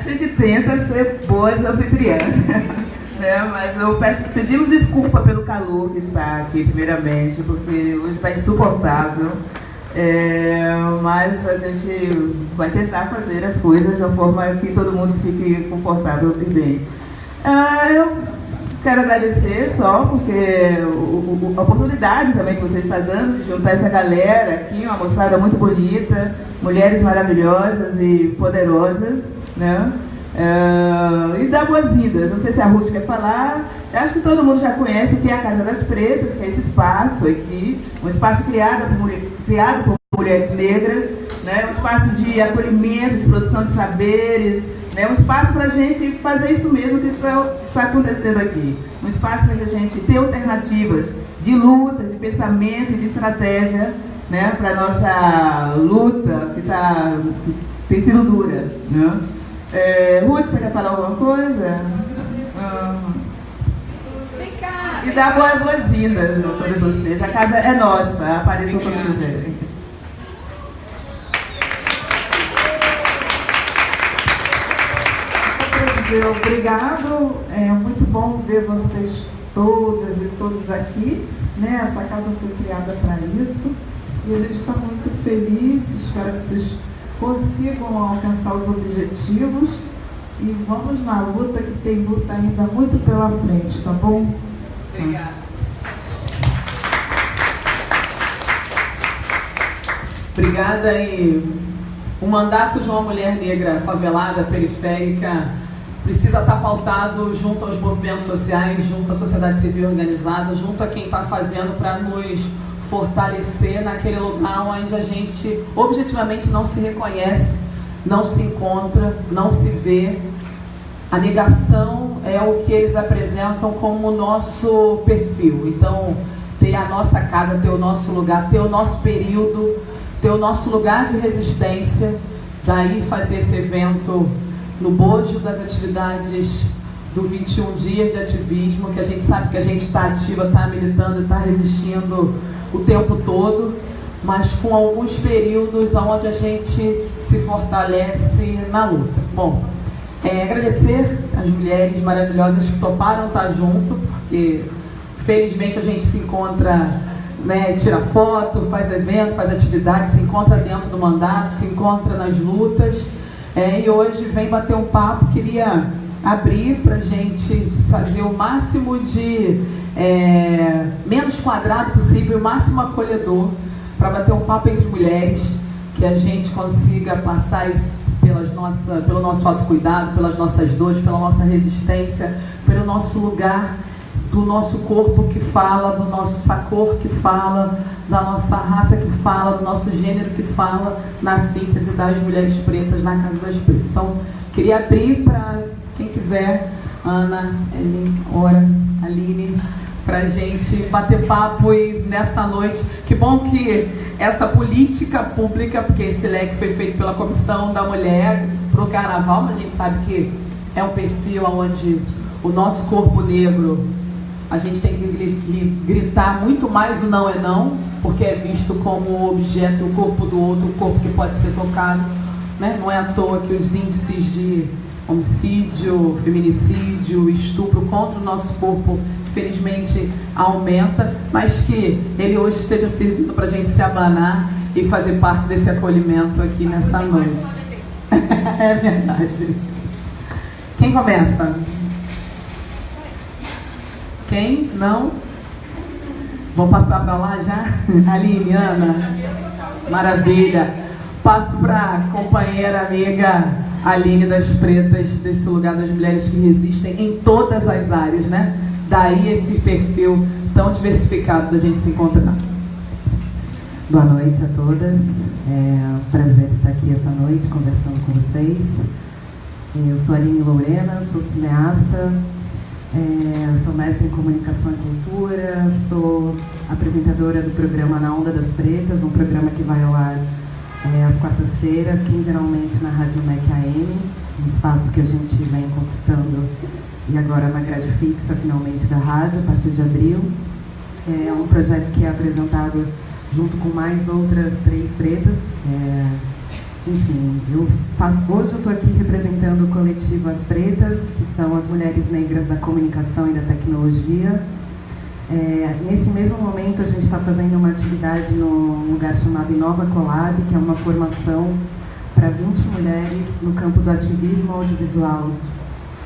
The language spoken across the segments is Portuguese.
gente tenta ser boas anfitriãs, né? Mas pedimos desculpa pelo calor que está aqui, primeiramente, porque hoje está insuportável. Mas a gente vai tentar fazer as coisas de uma forma que todo mundo fique confortável e bem. Eu quero agradecer só porque a oportunidade também que você está dando de juntar essa galera aqui, uma moçada muito bonita, mulheres maravilhosas e poderosas, né? E dar boas-vindas. Não sei se a Ruth quer falar. Eu acho que todo mundo já conhece o que é a Casa das Pretas, que é esse espaço aqui, um espaço criado por mulheres negras, né? Um espaço de acolhimento, de produção de saberes, né? Um espaço para a gente fazer isso mesmo que está acontecendo aqui. Um espaço para a gente ter alternativas de luta, de pensamento e de estratégia, né? Para a nossa luta que tem sido dura, né? Ruth, você quer falar alguma coisa? E dar boas-vindas a todos vocês. A casa é nossa, apareçam quando quiserem. Obrigado, é muito bom ver vocês todas e todos aqui, né? Essa casa foi criada para isso e a gente está muito feliz, espero que vocês consigam alcançar os objetivos e vamos na luta, que tem luta ainda muito pela frente, tá bom? Obrigada. Obrigada. E o mandato de uma mulher negra favelada, periférica, precisa estar pautado junto aos movimentos sociais, junto à sociedade civil organizada, junto a quem está fazendo para nos fortalecer naquele lugar onde a gente objetivamente não se reconhece, não se encontra, não se vê. A negação é o que eles apresentam como o nosso perfil. Então, ter a nossa casa, ter o nosso lugar, ter o nosso período, ter o nosso lugar de resistência, daí fazer esse evento no bojo das atividades do 21 dias de ativismo, que a gente sabe que a gente está ativa, está militando, está resistindo o tempo todo, mas com alguns períodos onde a gente se fortalece na luta. Bom, agradecer as mulheres maravilhosas que toparam estar junto, porque felizmente a gente se encontra, né, tira foto, faz evento, faz atividade, se encontra dentro do mandato, se encontra nas lutas. E hoje vem bater um papo. Queria abrir para a gente fazer o máximo de menos quadrado possível, o máximo acolhedor, para bater um papo entre mulheres, que a gente consiga passar isso pelo nosso autocuidado, pelas nossas dores, pela nossa resistência, pelo nosso lugar, do nosso corpo que fala, do nossa cor que fala, da nossa raça que fala, do nosso gênero que fala, na síntese das mulheres pretas na Casa das Pretas. Então, queria abrir para quem quiser, Ana, Ora, Aline, para a gente bater papo e nessa noite, que bom que essa política pública, porque esse leque foi feito pela Comissão da Mulher para o Carnaval, mas a gente sabe que é um perfil onde o nosso corpo negro, a gente tem que gritar muito mais o não é não, porque é visto como objeto, o corpo do outro, o corpo que pode ser tocado, né? Não é à toa que os índices de homicídio, feminicídio, estupro contra o nosso corpo, felizmente, aumenta, mas que ele hoje esteja servindo para a gente se abanar e fazer parte desse acolhimento aqui nessa noite. É verdade. Quem começa? Quem? Não? Vou passar para lá já? Aline, Ana? Maravilha. Passo para a companheira, amiga Aline das Pretas, desse lugar das mulheres que resistem em todas as áreas, né? Daí esse perfil tão diversificado da gente se encontrar. Boa noite a todas. É um prazer estar aqui essa noite conversando com vocês. Eu sou Aline Lorena, sou cineasta, sou mestre em comunicação e cultura, sou apresentadora do programa Na Onda das Pretas, um programa que vai ao ar às quartas-feiras, quinzenalmente na Rádio MEC AM, um espaço que a gente vem conquistando e agora na grade fixa, finalmente, da rádio, a partir de abril. É um projeto que é apresentado junto com mais outras 3 pretas, Enfim, hoje eu estou aqui representando o coletivo As Pretas, que são as mulheres negras da comunicação e da tecnologia. Nesse mesmo momento, a gente está fazendo uma atividade num lugar chamado Inova Colab, que é uma formação para 20 mulheres no campo do ativismo audiovisual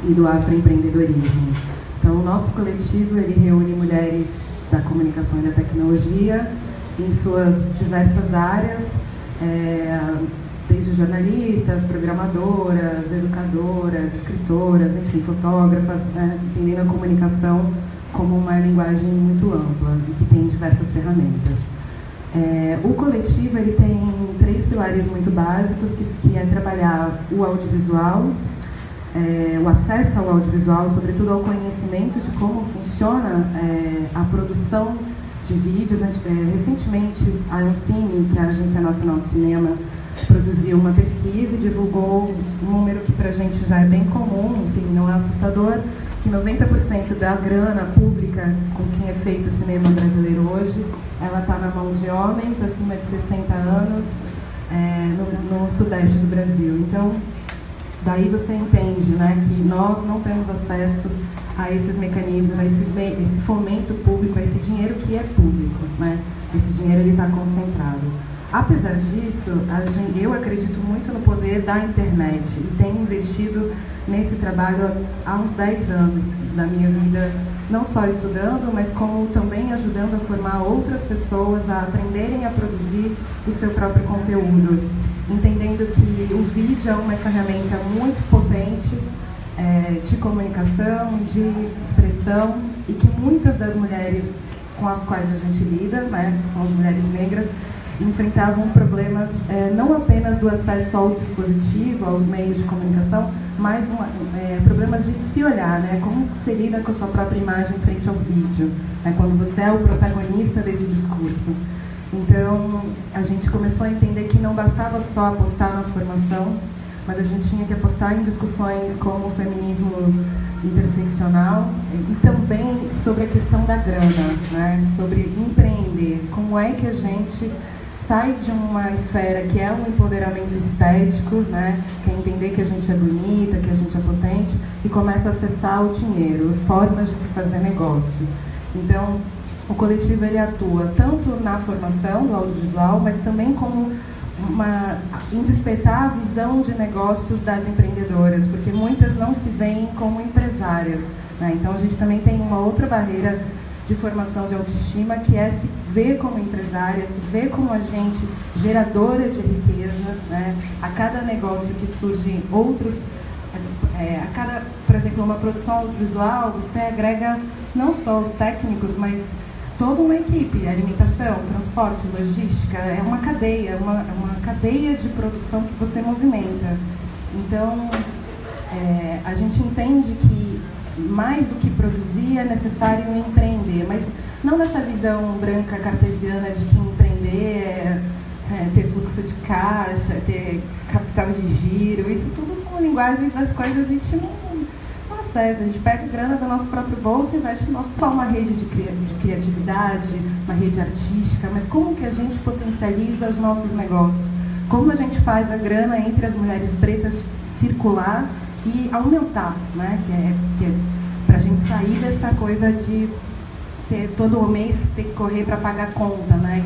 e do afroempreendedorismo. Então, o nosso coletivo ele reúne mulheres da comunicação e da tecnologia em suas diversas áreas, desde jornalistas, programadoras, educadoras, escritoras, enfim, fotógrafas, entendendo a comunicação como uma linguagem muito ampla e que tem diversas ferramentas. O coletivo ele tem 3 pilares muito básicos, que é trabalhar o audiovisual, o acesso ao audiovisual, sobretudo ao conhecimento de como funciona a produção de vídeos. Recentemente, a Ancine, que é a Agência Nacional de Cinema, produziu uma pesquisa e divulgou um número que para a gente já é bem comum, assim, não é assustador, que 90% da grana pública com quem é feito o cinema brasileiro hoje, ela está na mão de homens acima de 60 anos no sudeste do Brasil. Então, daí você entende, né, que nós não temos acesso a esses mecanismos, a esse fomento público, a esse dinheiro que é público, né? Esse dinheiro ele está concentrado. Apesar disso, eu acredito muito no poder da internet e tenho investido nesse trabalho há uns 10 anos da minha vida, não só estudando, mas como também ajudando a formar outras pessoas a aprenderem a produzir o seu próprio conteúdo, entendendo que o vídeo é uma ferramenta muito potente de comunicação, de expressão, e que muitas das mulheres com as quais a gente lida, né, que são as mulheres negras, enfrentavam problemas não apenas do acesso ao dispositivo, aos meios de comunicação, mas problemas de se olhar, né? Como se lida com a sua própria imagem frente ao vídeo, né? Quando você é o protagonista desse discurso. Então, a gente começou a entender que não bastava só apostar na formação, mas a gente tinha que apostar em discussões como o feminismo interseccional e também sobre a questão da grana, né? Sobre empreender, como é que a gente sai de uma esfera que é um empoderamento estético, né, que é entender que a gente é bonita, que a gente é potente, e começa a acessar o dinheiro, as formas de se fazer negócio. Então, o coletivo ele atua tanto na formação do audiovisual, mas também como em despertar a visão de negócios das empreendedoras, porque muitas não se veem como empresárias, né? Então, a gente também tem uma outra barreira de formação de autoestima, que é se ver como empresária, se ver como agente geradora de riqueza, né? A cada negócio que surge outros, por exemplo, uma produção audiovisual, você agrega não só os técnicos, mas toda uma equipe, alimentação, transporte, logística, é uma cadeia, uma cadeia de produção que você movimenta. Então, a gente entende que mais do que produzir é necessário empreender, mas não nessa visão branca cartesiana de que empreender é ter fluxo de caixa, ter capital de giro. Isso tudo são linguagens das quais a gente não acessa. A gente pega grana do nosso próprio bolso e investe no nosso, só uma rede de criatividade, uma rede artística, mas como que a gente potencializa os nossos negócios? Como a gente faz a grana entre as mulheres pretas circular e aumentar, né? Que é para a gente sair dessa coisa de ter todo o mês que tem que correr para pagar conta, né?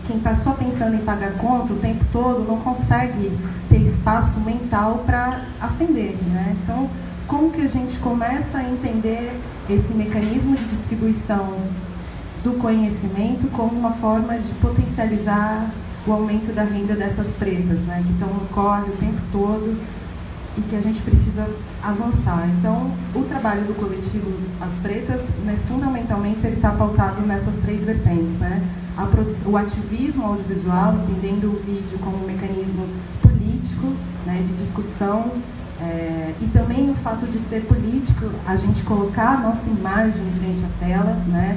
Quem está só pensando em pagar conta o tempo todo não consegue ter espaço mental para ascender, né? Então, como que a gente começa a entender esse mecanismo de distribuição do conhecimento como uma forma de potencializar o aumento da renda dessas pretas, né? Que estão no corre o tempo todo e que a gente precisa avançar. Então, o trabalho do coletivo As Pretas, né, fundamentalmente, ele está pautado nessas 3 vertentes, né? O ativismo audiovisual, entendendo o vídeo como um mecanismo político, né, de discussão, e também o fato de ser político, a gente colocar a nossa imagem em frente à tela, né?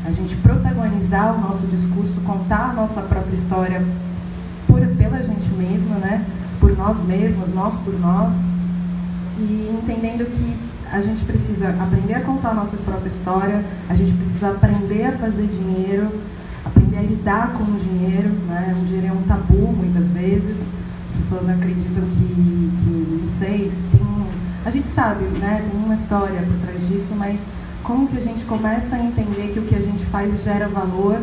A gente protagonizar o nosso discurso, contar a nossa própria história pela gente mesma, né? Por nós mesmos, nós por nós, e entendendo que a gente precisa aprender a contar a nossa própria história, a gente precisa aprender a fazer dinheiro, aprender a lidar com o dinheiro, né? O dinheiro é um tabu muitas vezes, as pessoas acreditam que não sei, a gente sabe, né, tem uma história por trás disso, mas como que a gente começa a entender que o que a gente faz gera valor,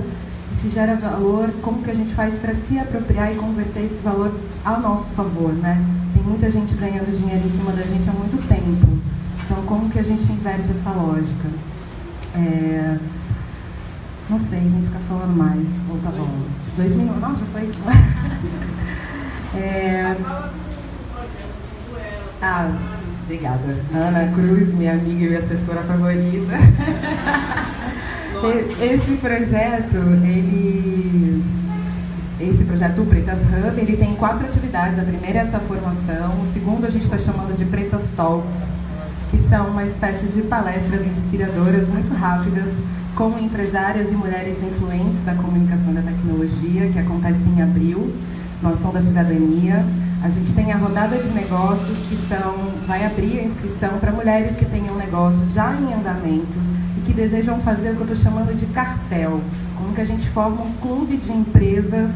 e se gera valor, como que a gente faz para se apropriar e converter esse valor ao nosso favor, né? Tem muita gente ganhando dinheiro em cima da gente há muito tempo, então como que a gente inverte essa lógica? Não sei, nem ficar falando mais, ou tá bom. 2 minutos, nossa, já foi. Obrigada. Ana Cruz, minha amiga e minha assessora favorita. Esse projeto do Pretas Hub, ele tem 4 atividades. A primeira é essa formação. O segundo a gente está chamando de Pretas Talks, que são uma espécie de palestras inspiradoras muito rápidas com empresárias e mulheres influentes da comunicação e da tecnologia, que acontece em abril, no Ação da Cidadania. A gente tem a rodada de negócios, vai abrir a inscrição para mulheres que tenham negócios já em andamento e que desejam fazer o que eu estou chamando de cartel, como que a gente forma um clube de empresas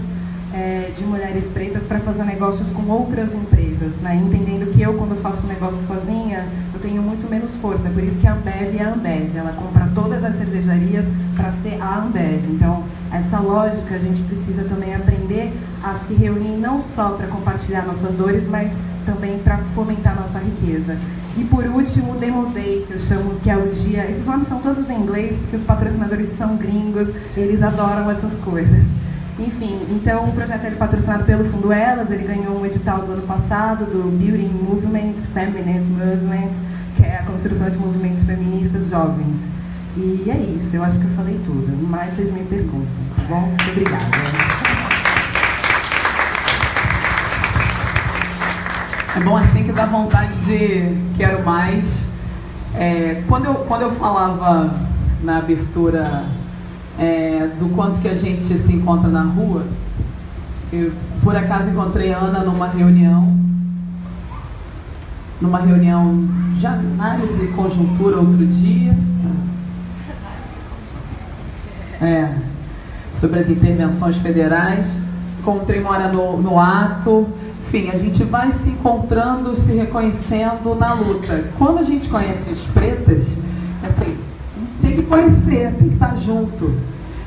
de mulheres pretas para fazer negócios com outras empresas, né? Entendendo que eu, quando faço negócio sozinha, eu tenho muito menos força, por isso que a Ambev é a Ambev, ela compra todas as cervejarias para ser a Ambev. Então, essa lógica a gente precisa também aprender a se reunir não só para compartilhar nossas dores, mas também para fomentar nossa riqueza. E por último, o Demo Day, que eu chamo, que é o dia... Esses nomes são todos em inglês, porque os patrocinadores são gringos, eles adoram essas coisas. Enfim, então o projeto é patrocinado pelo Fundo Elas, ele ganhou um edital do ano passado, do Building Movement, Feminist Movement, que é a construção de movimentos feministas jovens. E é isso, eu acho que eu falei tudo, mas vocês me perguntam, tá bom? Muito obrigada. É bom assim que dá vontade de quero mais. Quando eu falava na abertura do quanto que a gente se encontra na rua, eu por acaso encontrei a Ana numa reunião de análise e conjuntura outro dia, sobre as intervenções federais. Encontrei uma hora no ato. Enfim, a gente vai se encontrando, se reconhecendo na luta. Quando a gente conhece as pretas, assim, tem que conhecer, tem que estar junto.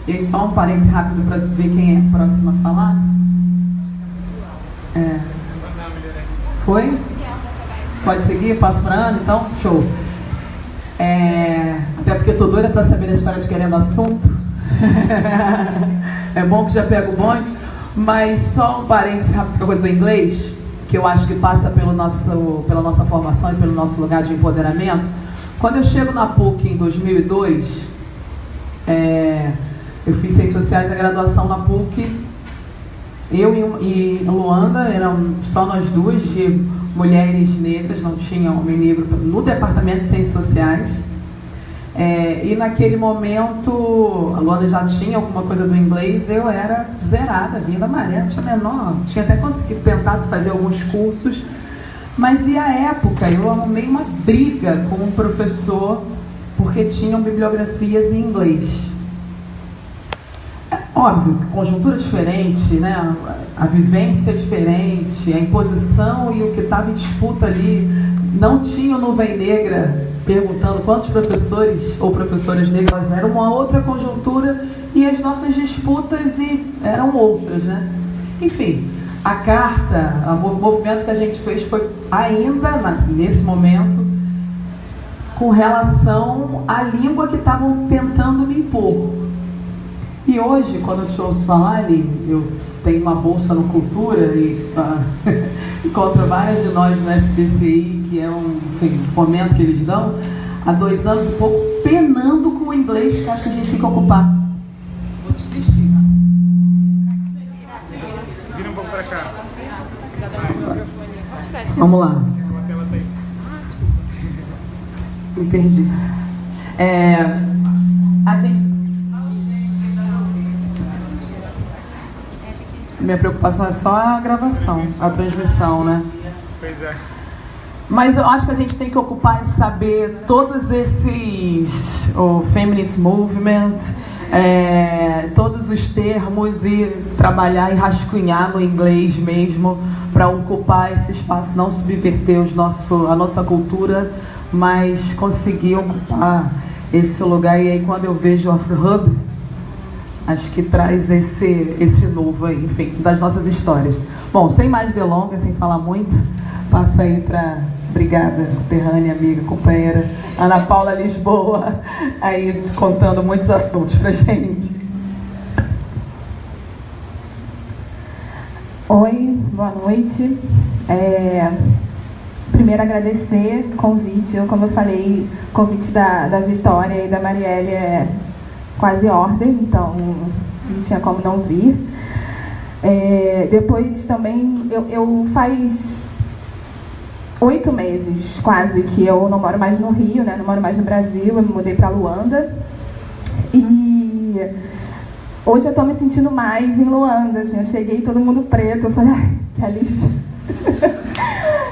E aí, só um parênteses rápido para ver quem é a próxima a falar. Foi? Pode seguir? Passo para a Ana, então? Show. Até porque eu tô doida para saber da história de Querendo Assunto. É bom que já pega o bonde. Mas só um parênteses rápido com a coisa do inglês, que eu acho que passa pela nossa formação e pelo nosso lugar de empoderamento. Quando eu chego na PUC em 2002, eu fiz Ciências Sociais, a graduação na PUC. Eu e Luanda, eram só nós duas de mulheres negras, não tinha homem negro no departamento de Ciências Sociais. E naquele momento, a Luanda já tinha alguma coisa do inglês, eu era zerada, vinha da maré, tinha até conseguido tentado fazer alguns cursos. Mas e a época, eu arrumei uma briga com um professor porque tinham bibliografias em inglês. Óbvio, conjuntura diferente, né? A vivência diferente, a imposição e o que estava em disputa ali. Não tinha o Nuvem Negra perguntando quantos professores ou professoras negras eram, uma outra conjuntura, e as nossas disputas eram outras, né? Enfim, a carta, o movimento que a gente fez foi ainda, nesse momento, com relação à língua que estavam tentando me impor. E hoje, quando eu te ouço falar, eu tenho uma bolsa no Cultura e encontro várias de nós no SPCI, que é um fomento que eles dão, há 2 anos e pouco, penando com o inglês, que acho que a gente tem que ocupar. Vou desistir. Vira um pouco para cá. Vamos lá. Me perdi. A gente... Minha preocupação é só a gravação, a transmissão, né? Pois é. Mas eu acho que a gente tem que ocupar e saber todos esses, o Feminist Movement, todos os termos, e trabalhar e rascunhar no inglês mesmo, para ocupar esse espaço, não subverter a nossa cultura, mas conseguir ocupar esse lugar. E aí, quando eu vejo o AfroHub, acho que traz esse novo aí, enfim, das nossas histórias. Bom, sem mais delongas, sem falar muito, passo aí para obrigada, conterrânea, amiga, companheira, Ana Paula Lisboa, aí contando muitos assuntos pra gente. Oi, boa noite. Primeiro agradecer o convite. Como eu falei, o convite da Vitória e da Marielle é quase ordem, então não tinha como não vir. Depois também, eu faz 8 meses quase que eu não moro mais no Rio, né? Não moro mais no Brasil, eu me mudei para Luanda. E hoje eu estou me sentindo mais em Luanda, assim, eu cheguei todo mundo preto, eu falei, ai, que alívio.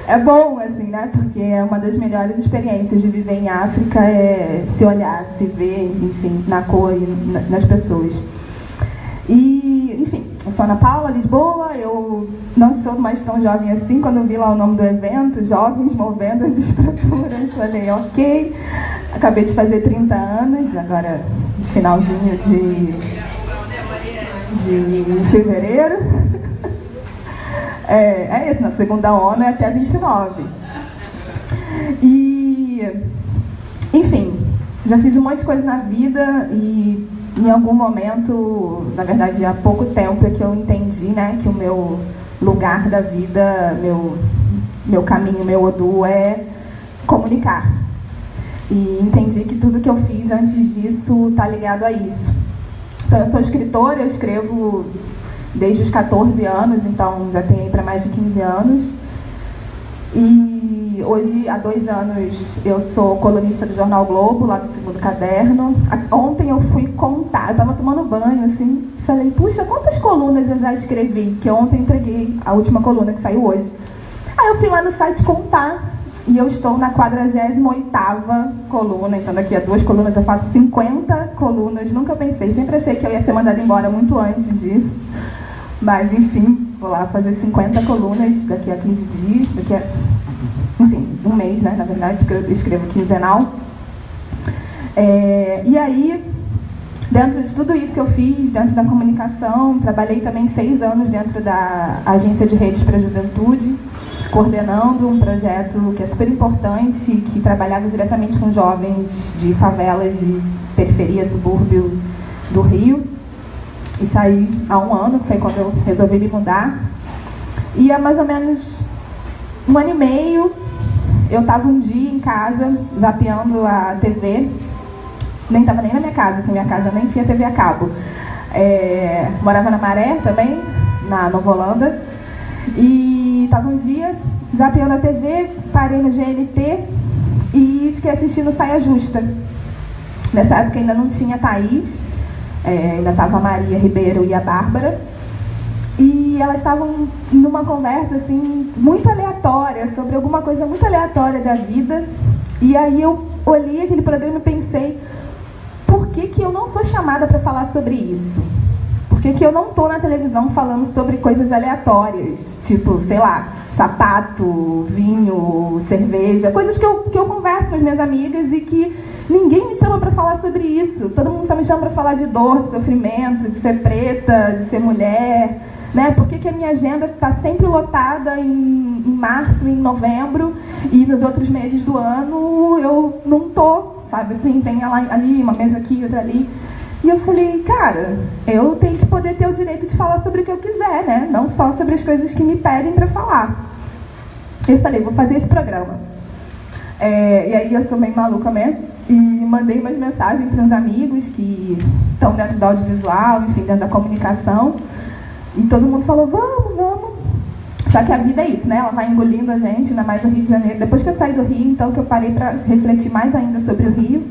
É bom, assim, né? Porque é uma das melhores experiências de viver em África, é se olhar, se ver, enfim, na cor e nas pessoas. E, enfim, eu sou Ana Paula Lisboa, eu não sou mais tão jovem assim. Quando eu vi lá o nome do evento, Jovens Movendo as Estruturas, falei, ok, acabei de fazer 30 anos, agora finalzinho de fevereiro. É isso, na segunda ONU é até 29. E, enfim, já fiz um monte de coisa na vida e em algum momento, na verdade há pouco tempo, é que eu entendi, né, que o meu lugar da vida, meu caminho, meu Odu é comunicar. E entendi que tudo que eu fiz antes disso está ligado a isso. Então eu sou escritora, eu escrevo desde os 14 anos, então já tenho aí para mais de 15 anos. E hoje, há 2 anos, eu sou colunista do Jornal Globo, lá do Segundo Caderno. Ontem eu fui contar, eu estava tomando banho, assim, falei, puxa, quantas colunas eu já escrevi? Que ontem entreguei a última coluna que saiu hoje. Aí eu fui lá no site contar, e eu estou na 48ª coluna, então daqui a 2 colunas eu faço 50 colunas, nunca pensei, sempre achei que eu ia ser mandada embora muito antes disso. Mas, enfim, vou lá fazer 50 colunas daqui a 15 dias, enfim, um mês, né, na verdade, porque eu escrevo quinzenal. E aí, dentro de tudo isso que eu fiz, dentro da comunicação, trabalhei também 6 anos dentro da Agência de Redes para a Juventude, coordenando um projeto que é super importante, que trabalhava diretamente com jovens de favelas e periferia, subúrbio do Rio. E saí há 1 ano, que foi quando eu resolvi me mudar. E há mais ou menos 1 ano e meio, eu estava um dia em casa, zapeando a TV. Nem estava nem na minha casa, porque minha casa nem tinha TV a cabo. Morava na Maré também, na Nova Holanda. E estava um dia zapeando a TV, parei no GNT e fiquei assistindo Saia Justa. Nessa época ainda não tinha Thaís. Ainda estava a Maria Ribeiro e a Bárbara, e elas estavam numa conversa assim, muito aleatória, sobre alguma coisa muito aleatória da vida, e aí eu olhei aquele programa e pensei, por que eu não sou chamada para falar sobre isso? Por que eu não estou na televisão falando sobre coisas aleatórias, tipo, sei lá, sapato, vinho, cerveja, coisas que eu converso com as minhas amigas e que ninguém me chama para falar sobre isso. Todo mundo só me chama para falar de dor, de sofrimento, de ser preta, de ser mulher, né? Por que a minha agenda está sempre lotada em março, em novembro, e nos outros meses do ano eu não estou, sabe? Assim, tem ali uma mesa aqui, outra ali. E eu falei, cara, eu tenho que poder ter o direito de falar sobre o que eu quiser, né? Não só sobre as coisas que me pedem para falar. Eu falei, vou fazer esse programa. E aí eu sou meio maluca mesmo. E mandei umas mensagens para uns amigos que estão dentro do audiovisual, enfim, dentro da comunicação. E todo mundo falou, vamos. Só que a vida é isso, né? Ela vai engolindo a gente, ainda mais no Rio de Janeiro. Depois que eu saí do Rio, então, que eu parei para refletir mais ainda sobre o Rio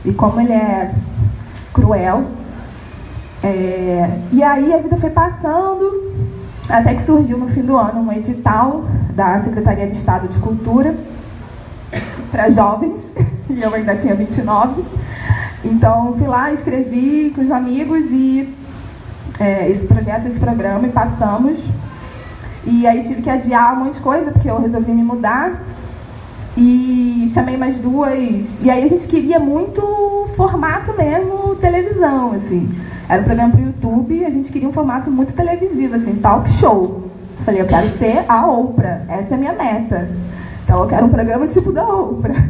e como ele é cruel. E aí a vida foi passando, até que surgiu no fim do ano um edital da Secretaria de Estado de Cultura para jovens, e eu ainda tinha 29. Então fui lá, escrevi com os amigos e esse projeto, esse programa, e passamos. E aí tive que adiar um monte de coisa, porque eu resolvi me mudar. E chamei mais duas. E aí a gente queria muito formato mesmo, televisão, assim. Era um programa pro YouTube, a gente queria um formato muito televisivo, assim, talk show. Falei, eu quero ser a Oprah, essa é a minha meta. Então eu quero um programa tipo da Oprah.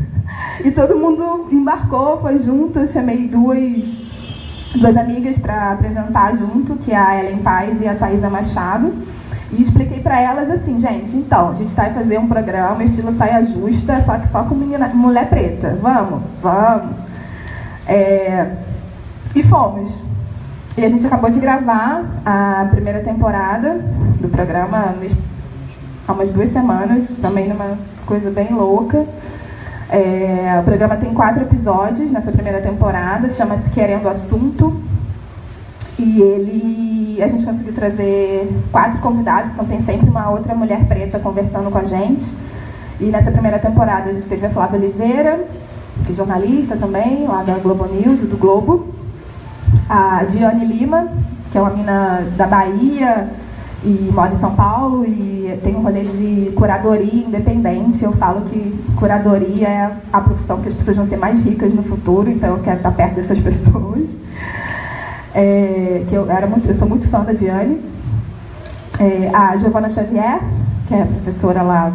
E todo mundo embarcou, foi junto, eu chamei duas amigas para apresentar junto, que é a Ellen Paz e a Thaisa Machado. E expliquei para elas assim, gente, então, a gente vai fazer um programa estilo saia justa, só que só com mulher preta. Vamos. E fomos. E a gente acabou de gravar a primeira temporada do programa há umas 2 semanas, também numa coisa bem louca. O programa tem 4 episódios nessa primeira temporada, chama-se Querendo Assunto. E a gente conseguiu trazer 4 convidados, então tem sempre uma outra mulher preta conversando com a gente. E nessa primeira temporada a gente teve a Flávia Oliveira, que é jornalista também, lá da Globo News, do Globo. A Diane Lima, que é uma mina da Bahia e mora em São Paulo e tem um rolê de curadoria independente. Eu falo que curadoria é a profissão que as pessoas vão ser mais ricas no futuro, então eu quero estar perto dessas pessoas. Eu sou muito fã da Diane. A Giovana Xavier, que é a professora lá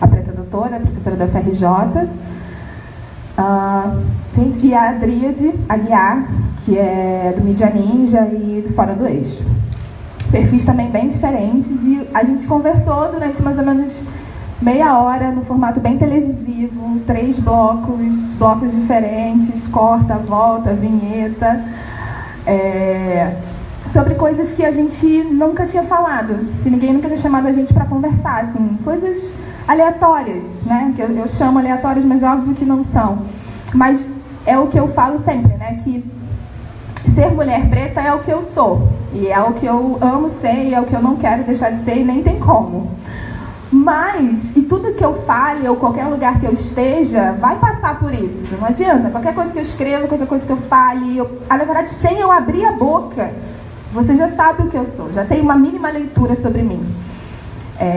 a Preta Doutora, professora da FRJ. E a Adríade Aguiar, que é do Mídia Ninja e do Fora do Eixo. Perfis também bem diferentes, e a gente conversou durante mais ou menos meia hora, no formato bem televisivo, 3 blocos diferentes, corta, volta, vinheta, sobre coisas que a gente nunca tinha falado, que ninguém nunca tinha chamado a gente para conversar, assim, coisas aleatórias, né? Que eu chamo aleatórias, mas é óbvio que não são. Mas é o que eu falo sempre, né? Que ser mulher preta é o que eu sou, e é o que eu amo ser, e é o que eu não quero deixar de ser, e nem tem como. Mas, e tudo que eu fale, ou qualquer lugar que eu esteja, vai passar por isso. Não adianta, qualquer coisa que eu escreva, qualquer coisa que eu fale, na verdade, sem eu abrir a boca, você já sabe o que eu sou, já tem uma mínima leitura sobre mim.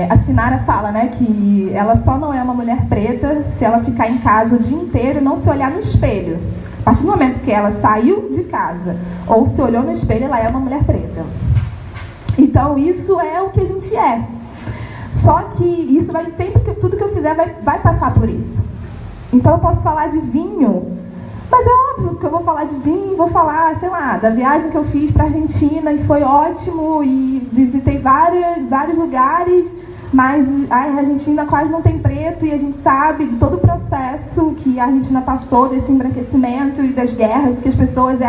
A Sinara fala, né, que ela só não é uma mulher preta se ela ficar em casa o dia inteiro e não se olhar no espelho. A partir do momento que ela saiu de casa ou se olhou no espelho, ela é uma mulher preta. Então, isso é o que a gente é. Só que isso vai sempre, tudo que eu fizer vai passar por isso. Então, eu posso falar de vinho, mas é óbvio que eu vou falar de vinho, vou falar, sei lá, da viagem que eu fiz para a Argentina e foi ótimo, e visitei vários lugares, mas a Argentina quase não tem preto, e a gente sabe de todo o processo que a Argentina passou, desse embranquecimento e das guerras que as pessoas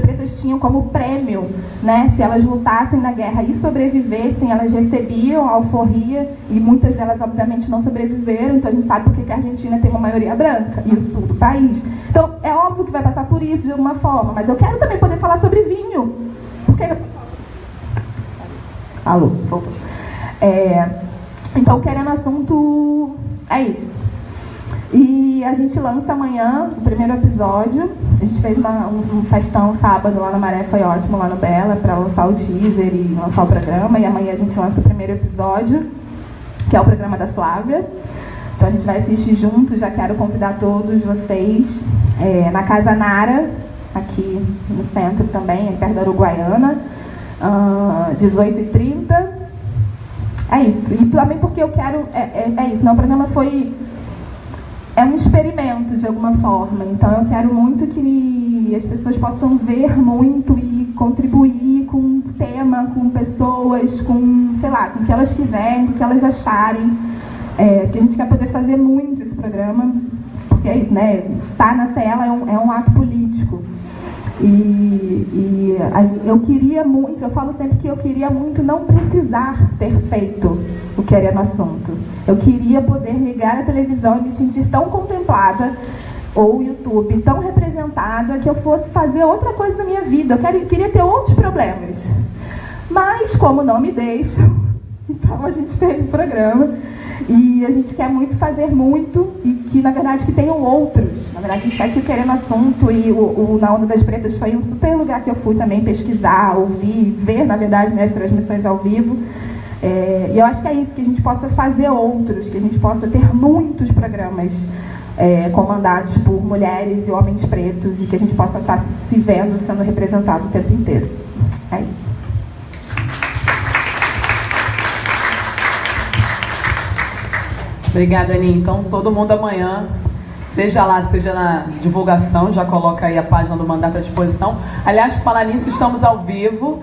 pretas tinham como prêmio, né? Se elas lutassem na guerra e sobrevivessem, elas recebiam alforria, e muitas delas obviamente não sobreviveram. Então a gente sabe porque que a Argentina tem uma maioria branca e o sul do país. Então é óbvio que vai passar por isso de alguma forma, mas eu quero também poder falar sobre vinho. Por que eu posso falar sobre... Alô, voltou. Então, Querendo Assunto é isso. E a gente lança amanhã o primeiro episódio. A gente fez um festão sábado lá na Maré, foi ótimo, lá no Bela, para lançar o teaser e lançar o programa. E amanhã a gente lança o primeiro episódio, que é o programa da Flávia. Então a gente vai assistir juntos. Já quero convidar todos vocês na Casa Nara, aqui no centro também, perto da Uruguaiana, 18h30. É isso. E também porque eu quero... É isso. Não, o programa é um experimento, de alguma forma. Então, eu quero muito que as pessoas possam ver muito e contribuir com um tema, com pessoas, com, sei lá, com o que elas quiserem, com o que elas acharem. Que a gente quer poder fazer muito esse programa. Porque é isso, né? A gente estar na tela é um ato político. Eu queria muito, eu falo sempre que eu queria muito não precisar ter feito o Querendo Assunto. Eu queria poder ligar a televisão e me sentir tão contemplada, ou o YouTube tão representada, que eu fosse fazer outra coisa na minha vida. Eu queria ter outros problemas. Mas, como não me deixam, então a gente fez o programa. E a gente quer muito fazer muito, e que, na verdade, que tenham outros. Na verdade, a gente quer que o Querendo Assunto e o Na Onda das Pretas foi um super lugar que eu fui também pesquisar, ouvir, ver, na verdade, né, as transmissões ao vivo. E eu acho que é isso, que a gente possa fazer outros, que a gente possa ter muitos programas comandados por mulheres e homens pretos, e que a gente possa estar se vendo, sendo representado o tempo inteiro. É isso. Obrigada, Aninha. Então, todo mundo amanhã, seja lá, seja na divulgação, já coloca aí a página do mandato à disposição. Aliás, por falar nisso, estamos ao vivo,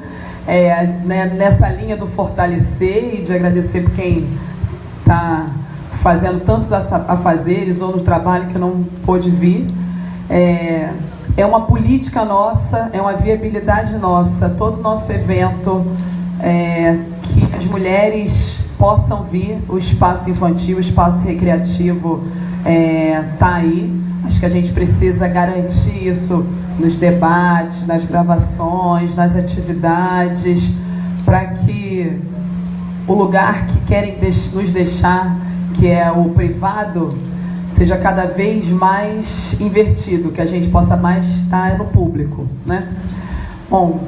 nessa linha do fortalecer e de agradecer por quem está fazendo tantos afazeres ou no trabalho que não pôde vir. É uma política nossa, é uma viabilidade nossa, todo o nosso evento, que as mulheres possam vir, o espaço infantil, o espaço recreativo está aí. Acho que a gente precisa garantir isso nos debates, nas gravações, nas atividades, para que o lugar que querem nos deixar, que é o privado, seja cada vez mais invertido, que a gente possa mais estar no público, né? Bom,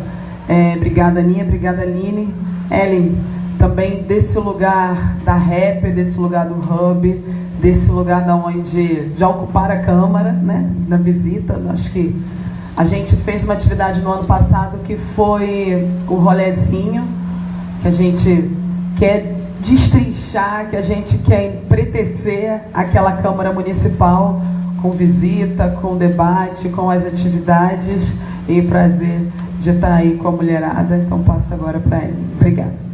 obrigada, Aninha, obrigada, Aline. Ellen, também desse lugar da Rapper, desse lugar do Hub, desse lugar da onde já ocuparam a Câmara, né, na visita. Acho que a gente fez uma atividade no ano passado que foi o rolezinho, que a gente quer destrinchar, que a gente quer empretecer aquela Câmara Municipal com visita, com debate, com as atividades, e prazer de estar aí com a mulherada. Então passo agora para ele. Obrigada.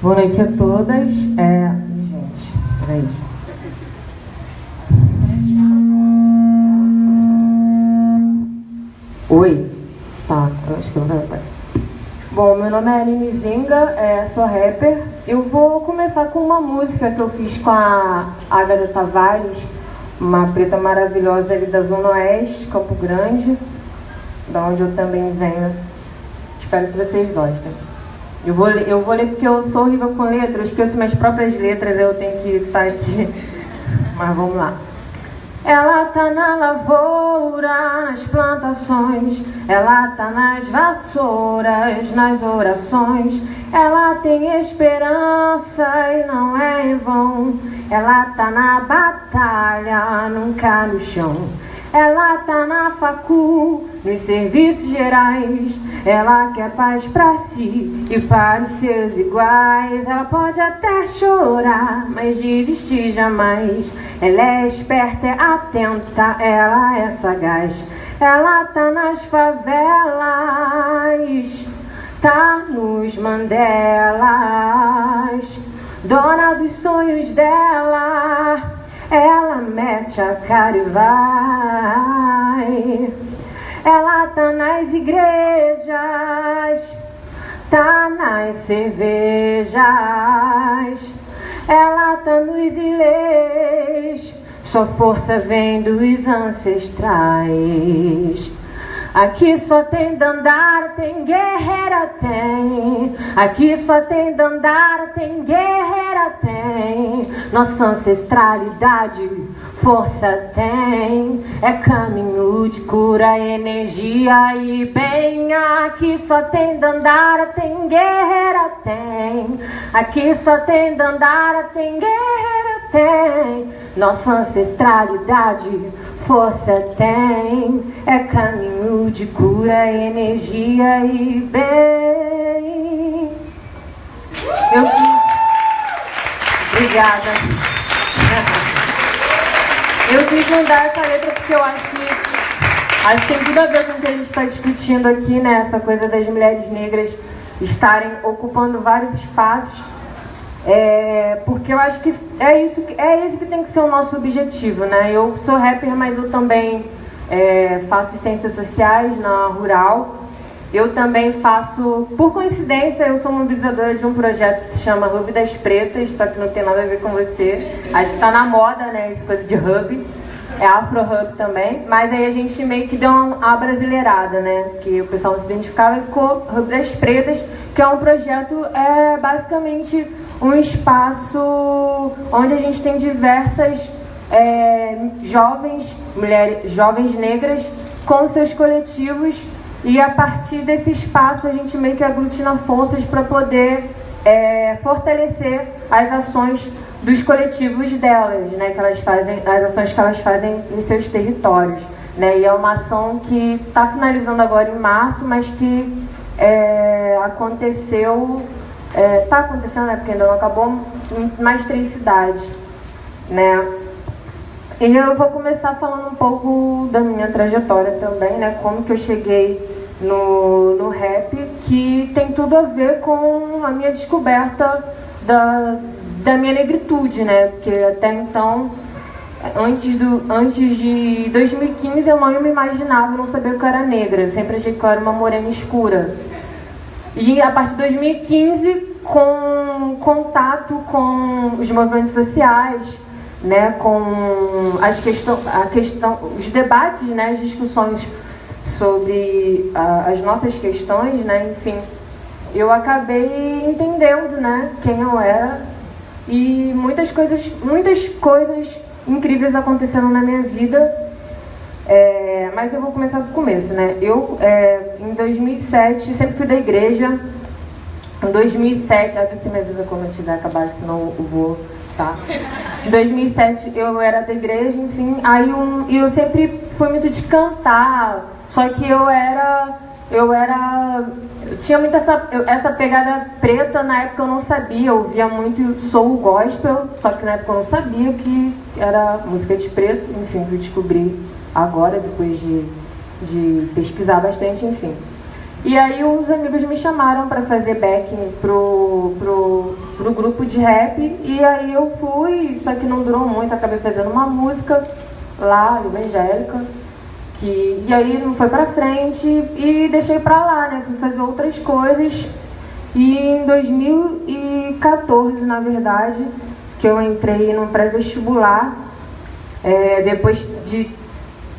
Boa noite a todas. Gente, peraí. Oi? Tá, eu acho que não vai. Bom, meu nome é Aline Zinga, sou rapper. Eu vou começar com uma música que eu fiz com a Agatha Tavares, uma preta maravilhosa ali da Zona Oeste, Campo Grande, da onde eu também venho. Espero que vocês gostem. Eu vou ler porque eu sou horrível com letras, eu esqueço minhas próprias letras, eu tenho que estar aqui. Mas vamos lá. Ela tá na lavoura, nas plantações, ela tá nas vassouras, nas orações. Ela tem esperança e não é em vão. Ela tá na batalha, nunca no chão. Ela tá na facu, nos serviços gerais. Ela quer paz pra si e para os seus iguais. Ela pode até chorar, mas desistir jamais. Ela é esperta, é atenta, ela é sagaz. Ela tá nas favelas, tá nos Mandelas, dona dos sonhos dela. Ela mete a cara e vai. Ela tá nas igrejas, tá nas cervejas. Ela tá nos ilês, sua força vem dos ancestrais. Aqui só tem dandara, tem guerreira, tem. Aqui só tem dandara, tem guerreira, tem. Nossa ancestralidade, força tem. É caminho de cura, energia e bem. Aqui só tem dandara, tem guerreira, tem. Aqui só tem dandara, tem guerreira, tem. Nossa ancestralidade, força tem. É caminho de cura, energia e bem. Eu quis. Obrigada. Eu quis mandar essa letra porque eu acho que tem tudo a ver com o que a gente está discutindo aqui, né? Essa coisa das mulheres negras estarem ocupando vários espaços. Porque eu acho que esse que tem que ser o nosso objetivo, né? Eu sou rapper, mas eu também faço ciências sociais na Rural. Eu também faço, por coincidência, eu sou mobilizadora de um projeto que se chama Hub das Pretas, só que não tem nada a ver com você. Acho que tá na moda, né, essa coisa de hub. É Afro Hub também, mas aí a gente meio que deu uma brasileirada, né? Que o pessoal não se identificava e ficou Hub das Pretas, que é um projeto, basicamente um espaço onde a gente tem diversas jovens negras com seus coletivos E a partir desse espaço a gente meio que aglutina forças para poder fortalecer as ações dos coletivos delas, né, que elas fazem, as ações que elas fazem em seus territórios, né, e é uma ação que está finalizando agora em março, mas que aconteceu, está acontecendo, né, porque ainda não acabou, em mais 3 cidades, né. E eu vou começar falando um pouco da minha trajetória também, né, como que eu cheguei no rap, que tem tudo a ver com a minha descoberta da minha negritude, né, porque até então, antes de 2015, eu não me imaginava, não sabia que eu era negra, eu sempre achei que eu era uma morena escura. E a partir de 2015, com contato com os movimentos sociais, né, com os debates, né, as discussões sobre as nossas questões, né, enfim, eu acabei entendendo, né, quem eu era, e muitas coisas incríveis aconteceram na minha vida, mas eu vou começar do começo, né. Eu, em 2007, sempre fui da igreja. Em 2007, você me avisa quando eu tiver acabado, senão eu vou, tá? Em 2007 eu era da igreja, enfim, aí eu sempre fui muito de cantar, só que eu tinha muito essa pegada preta. Na época eu não sabia, eu ouvia muito soul gospel, só que na época eu não sabia que era música de preto, enfim, eu descobri agora, depois de pesquisar bastante, enfim. E aí os amigos me chamaram para fazer backing pro grupo de rap, e aí eu fui, só que não durou muito, acabei fazendo uma música lá, evangélica, e aí não foi pra frente e deixei pra lá, né, fui fazer outras coisas. E em 2014, na verdade, que eu entrei no pré-vestibular, depois de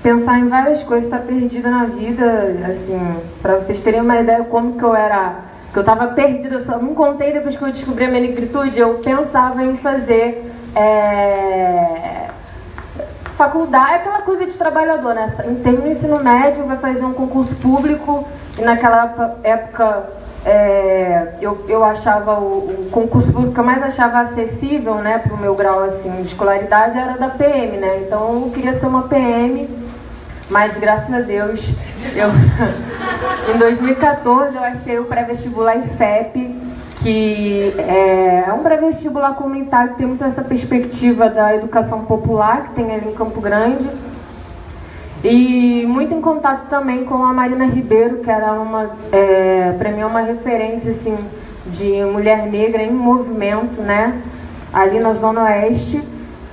pensar em várias coisas, estar perdida na vida, assim, para vocês terem uma ideia como que eu era, que eu estava perdida, eu só me encontrei depois que eu descobri a minha negritude. Eu pensava em fazer faculdade, aquela coisa de trabalhador, né? Termina o ensino médio, vai fazer um concurso público, e naquela época eu achava o concurso público que eu mais achava acessível, né, para o meu grau assim, de escolaridade, era da PM, né? Então eu queria ser uma PM, mas graças a Deus, em 2014 eu achei o pré-vestibular IFEP, que é um pré-vestibular comunitário que tem muito essa perspectiva da educação popular, que tem ali em Campo Grande, e muito em contato também com a Marina Ribeiro, que era para mim, uma referência assim, de mulher negra em movimento, né, ali na Zona Oeste.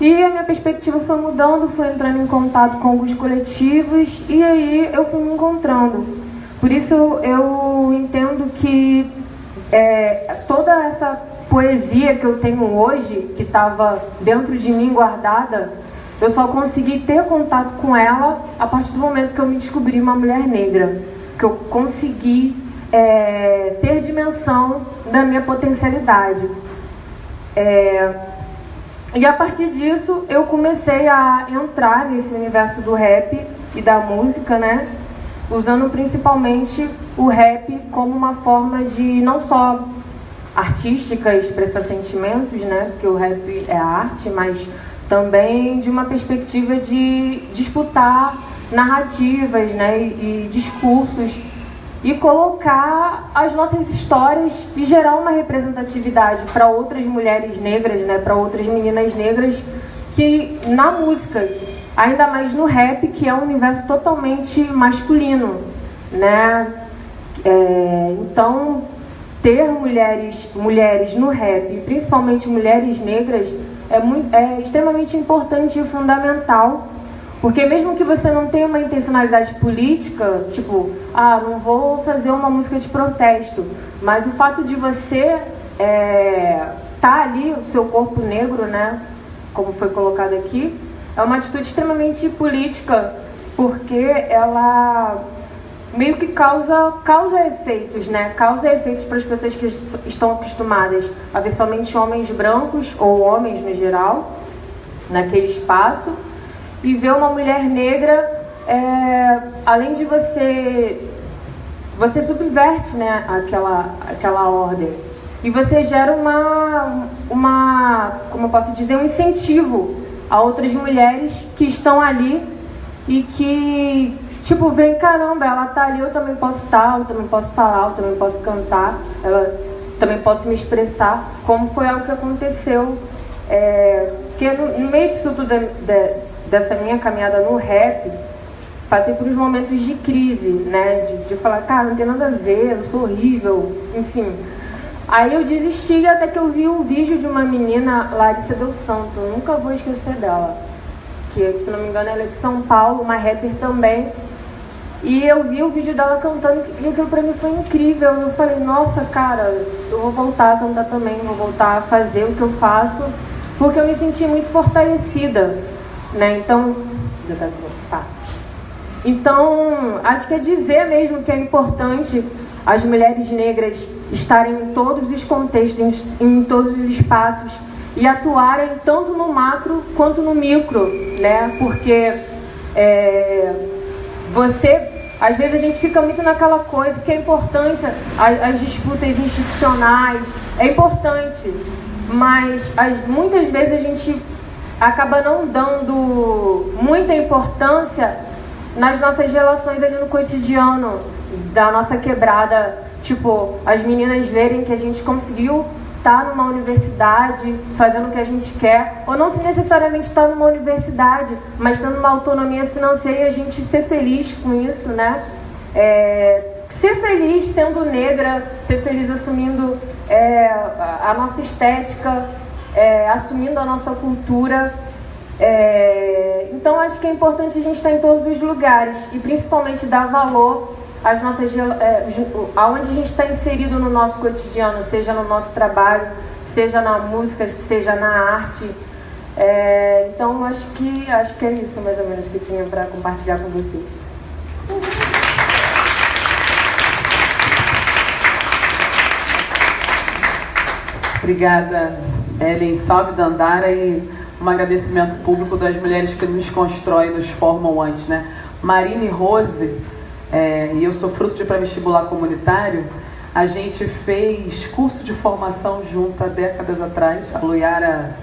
E a minha perspectiva foi mudando, fui entrando em contato com alguns coletivos, e aí eu fui me encontrando. Por isso eu entendo que toda essa poesia que eu tenho hoje, que estava dentro de mim guardada, eu só consegui ter contato com ela a partir do momento que eu me descobri uma mulher negra, que eu consegui ter dimensão da minha potencialidade. E a partir disso eu comecei a entrar nesse universo do rap e da música, né? Usando principalmente o rap como uma forma de não só artística expressar sentimentos, né? Porque o rap é arte, mas também de uma perspectiva de disputar narrativas, né? E discursos, e colocar as nossas histórias e gerar uma representatividade para outras mulheres negras, né? Para outras meninas negras, que na música, ainda mais no rap, que é um universo totalmente masculino, né? Então, ter mulheres no rap, e principalmente mulheres negras, é extremamente importante e fundamental, porque mesmo que você não tenha uma intencionalidade política, tipo, não vou fazer uma música de protesto, mas o fato de você tá ali, o seu corpo negro, né, como foi colocado aqui, é uma atitude extremamente política, porque ela meio que causa efeitos, né? Causa efeitos para as pessoas que estão acostumadas a ver somente homens brancos, ou homens no geral, naquele espaço, e ver uma mulher negra, além de você você subverte, né, aquela ordem. E você gera como eu posso dizer, um incentivo a outras mulheres que estão ali e que, tipo, vem, caramba, ela tá ali, eu também posso estar, eu também posso falar, eu também posso cantar, ela também posso me expressar, como foi algo que aconteceu. Porque no meio disso tudo, dessa minha caminhada no rap, passei por uns momentos de crise, né? De falar, cara, não tem nada a ver, eu sou horrível, enfim. Aí eu desisti até que eu vi um vídeo de uma menina, Larissa Del Santo, eu nunca vou esquecer dela. Que, se não me engano, ela é de São Paulo, uma rapper também. E eu vi o vídeo dela cantando e aquilo pra mim foi incrível. Eu falei, nossa, cara, eu vou voltar a cantar também, vou voltar a fazer o que eu faço, porque eu me senti muito fortalecida, né? Então, acho que é dizer mesmo que é importante as mulheres negras estarem em todos os contextos, em todos os espaços e atuarem tanto no macro quanto no micro, né? Porque às vezes a gente fica muito naquela coisa que é importante, as disputas institucionais, é importante, mas muitas vezes a gente acaba não dando muita importância nas nossas relações ali no cotidiano da nossa quebrada, tipo, as meninas verem que a gente conseguiu estar numa universidade, fazendo o que a gente quer, ou não se necessariamente estar numa universidade, mas tendo uma autonomia financeira e a gente ser feliz com isso, né? Ser feliz sendo negra, ser feliz assumindo a nossa estética, assumindo a nossa cultura. Então acho que é importante a gente estar em todos os lugares e principalmente dar valor às nossas aonde a gente está inserido no nosso cotidiano, seja no nosso trabalho, seja na música, seja na arte. Então acho que é isso mais ou menos que eu tinha para compartilhar com vocês. Obrigada, Ellen. Salve Dandara e um agradecimento público das mulheres que nos constroem, nos formam antes, né? Marina e Rose, e eu sou fruto de pré-vestibular comunitário, a gente fez curso de formação junto há décadas atrás. A Luiara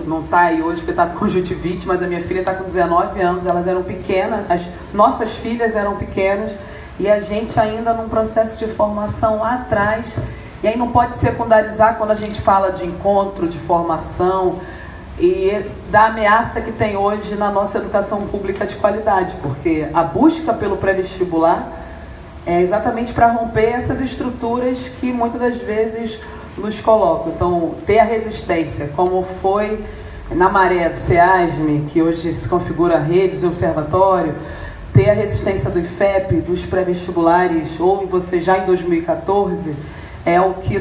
não está aí hoje porque está com conjuntivite, mas a minha filha está com 19 anos, elas eram pequenas, as nossas filhas eram pequenas, e a gente ainda num processo de formação lá atrás, e aí não pode secundarizar quando a gente fala de encontro, de formação, e da ameaça que tem hoje na nossa educação pública de qualidade, porque a busca pelo pré-vestibular é exatamente para romper essas estruturas que muitas das vezes nos colocam. Então, ter a resistência, como foi na Maré do SEASME, que hoje se configura redes e observatório, ter a resistência do IFEP, dos pré-vestibulares, ou em você já em 2014, é o que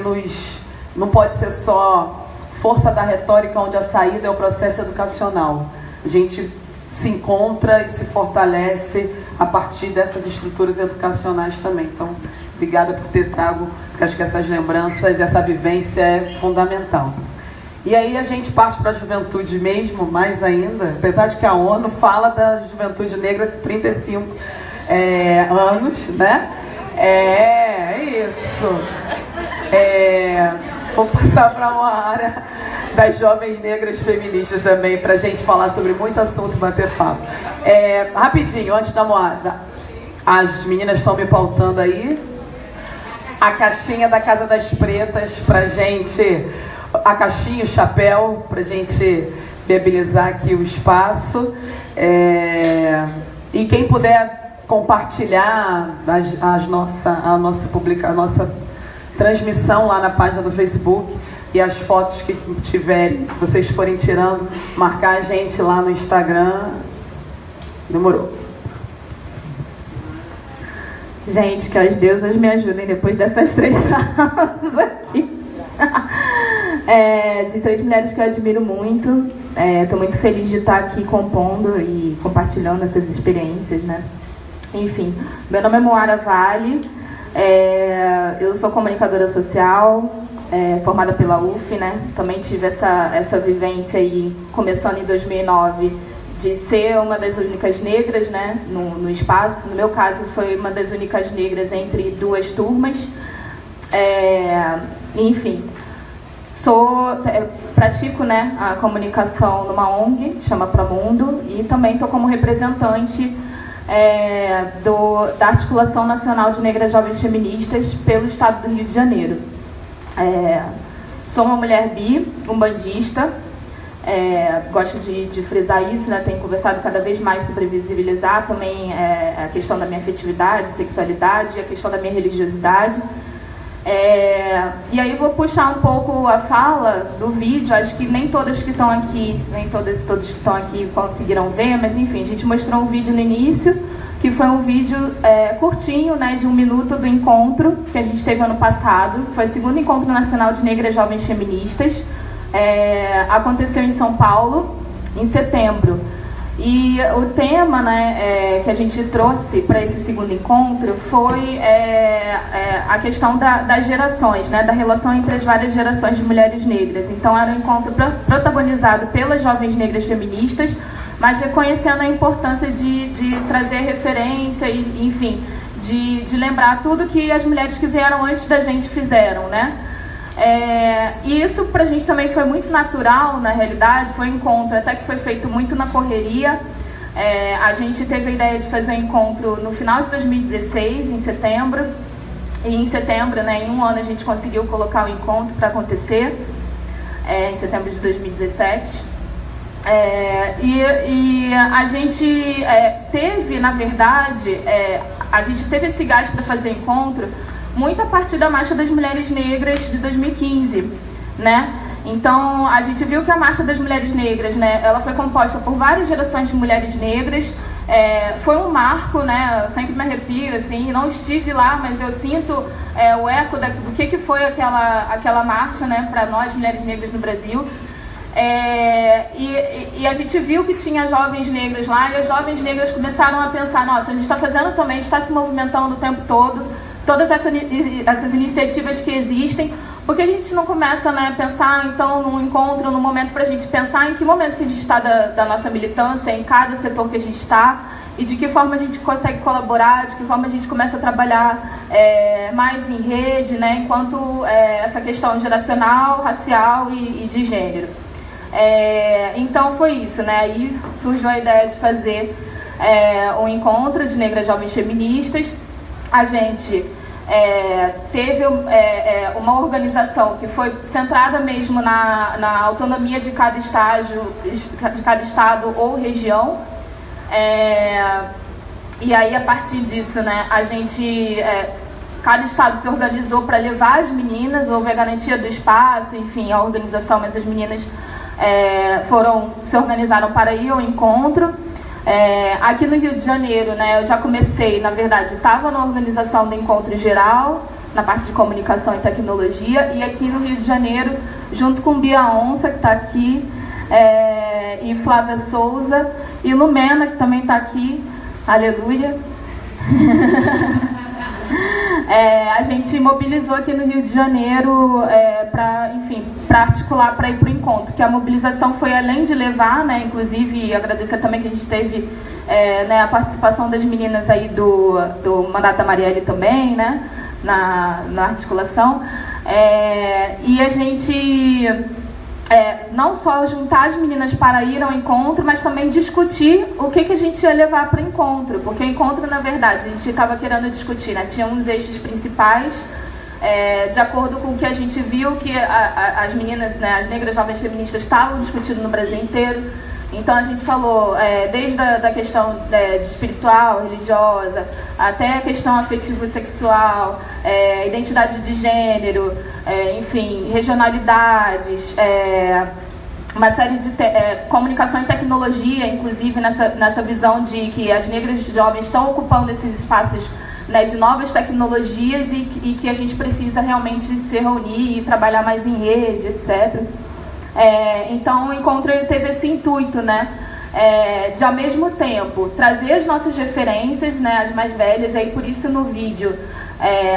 não pode ser só força da retórica, onde a saída é o processo educacional. A gente se encontra e se fortalece a partir dessas estruturas educacionais também. Então, obrigada por ter trago, porque acho que essas lembranças, essa vivência é fundamental. E aí a gente parte para a juventude mesmo, mais ainda, apesar de que a ONU fala da juventude negra 35 anos, né? Isso. Vou passar para uma área das jovens negras feministas também, para a gente falar sobre muito assunto e bater papo. Rapidinho, antes da Moara, as meninas estão me pautando aí. A caixinha da Casa das Pretas, pra gente, a caixinha, o chapéu, pra gente viabilizar aqui o espaço. E quem puder compartilhar a nossa transmissão lá na página do Facebook e as fotos que tiverem, vocês forem tirando, marcar a gente lá no Instagram. Demorou. Gente, que as deusas me ajudem depois dessas 3 falas aqui. De 3 mulheres que eu admiro muito. Estou muito feliz de estar aqui compondo e compartilhando essas experiências, né? Enfim, meu nome é Moara Vale. Eu sou comunicadora social, formada pela UF, né? Também tive essa vivência aí, começando em 2009, de ser uma das únicas negras, né, no espaço. No meu caso, foi uma das únicas negras entre duas turmas. Enfim, pratico, né, a comunicação numa ONG, chama Promundo, e também estou como representante da Articulação Nacional de Negras Jovens Feministas pelo Estado do Rio de Janeiro. Sou uma mulher bi, umbandista, gosto de frisar isso, né? Tenho conversado cada vez mais sobre visibilizar também a questão da minha afetividade, sexualidade, a questão da minha religiosidade. E aí vou puxar um pouco a fala do vídeo. Acho que nem todas que estão aqui, nem todos que estão aqui conseguiram ver, mas enfim, a gente mostrou um vídeo no início, que foi um vídeo curtinho, né, de 1 minuto do encontro que a gente teve ano passado. Foi o 2º Encontro Nacional de Negras Jovens Feministas. Aconteceu em São Paulo, em setembro. E o tema, né, que a gente trouxe para esse 2º encontro foi a questão das gerações, né, da relação entre as várias gerações de mulheres negras. Então, era um encontro protagonizado pelas jovens negras feministas, mas reconhecendo a importância de trazer referência e, enfim, de lembrar tudo que as mulheres que vieram antes da gente fizeram, né? E isso pra gente também foi muito natural, na realidade. Foi um encontro até que foi feito muito na correria. A gente teve a ideia de fazer um encontro no final de 2016, em setembro. E em setembro, né, em 1 ano, a gente conseguiu colocar o encontro para acontecer, em setembro de 2017. E a gente teve, na verdade, a gente teve esse gás para fazer encontro muito a partir da Marcha das Mulheres Negras de 2015, né? Então, a gente viu que a Marcha das Mulheres Negras, né, ela foi composta por várias gerações de mulheres negras. Foi um marco, né? Eu sempre me arrepio, assim, não estive lá, mas eu sinto o eco do que foi aquela marcha, né, para nós, mulheres negras no Brasil. E a gente viu que tinha jovens negras lá, e as jovens negras começaram a pensar: nossa, a gente está fazendo também, a gente está se movimentando o tempo todo, todas essas iniciativas que existem, porque a gente não começa, né, a pensar, então, num encontro, num momento para a gente pensar em que momento que a gente está da nossa militância, em cada setor que a gente está, e de que forma a gente consegue colaborar, de que forma a gente começa a trabalhar mais em rede, né, enquanto essa questão geracional, racial e de gênero. Então foi isso, né? Aí surgiu a ideia de fazer um encontro de negras jovens feministas. A gente teve uma organização que foi centrada mesmo na autonomia de cada estado ou região. E aí, a partir disso, né, a gente, cada estado se organizou para levar as meninas, houve a garantia do espaço, enfim, a organização, mas as meninas se organizaram para ir ao encontro. Aqui no Rio de Janeiro, né, eu já comecei, na verdade, estava na organização do encontro geral, na parte de comunicação e tecnologia, e aqui no Rio de Janeiro, junto com Bia Onça, que está aqui, e Flávia Souza, e Lumena, que também está aqui, aleluia. A gente mobilizou aqui no Rio de Janeiro para articular para ir para o encontro, que a mobilização foi além de levar, né, inclusive agradecer também que a gente teve né, a participação das meninas aí do Mandato da Marielle também, né, na articulação, e a gente não só juntar as meninas para ir ao encontro, mas também discutir o que a gente ia levar para o encontro, porque o encontro, na verdade, a gente estava querendo discutir, né? Tinha uns eixos principais, de acordo com o que a gente viu que as meninas, né, as negras jovens feministas estavam discutindo no Brasil inteiro. Então a gente falou desde a questão espiritual, religiosa, até a questão afetivo-sexual, identidade de gênero, enfim, regionalidades, uma série de comunicação e tecnologia, inclusive nessa visão de que as negras jovens estão ocupando esses espaços, né, de novas tecnologias e que a gente precisa realmente se reunir e trabalhar mais em rede, etc. Então o encontro ele teve esse intuito, né, de ao mesmo tempo trazer as nossas referências, né, as mais velhas, aí por isso no vídeo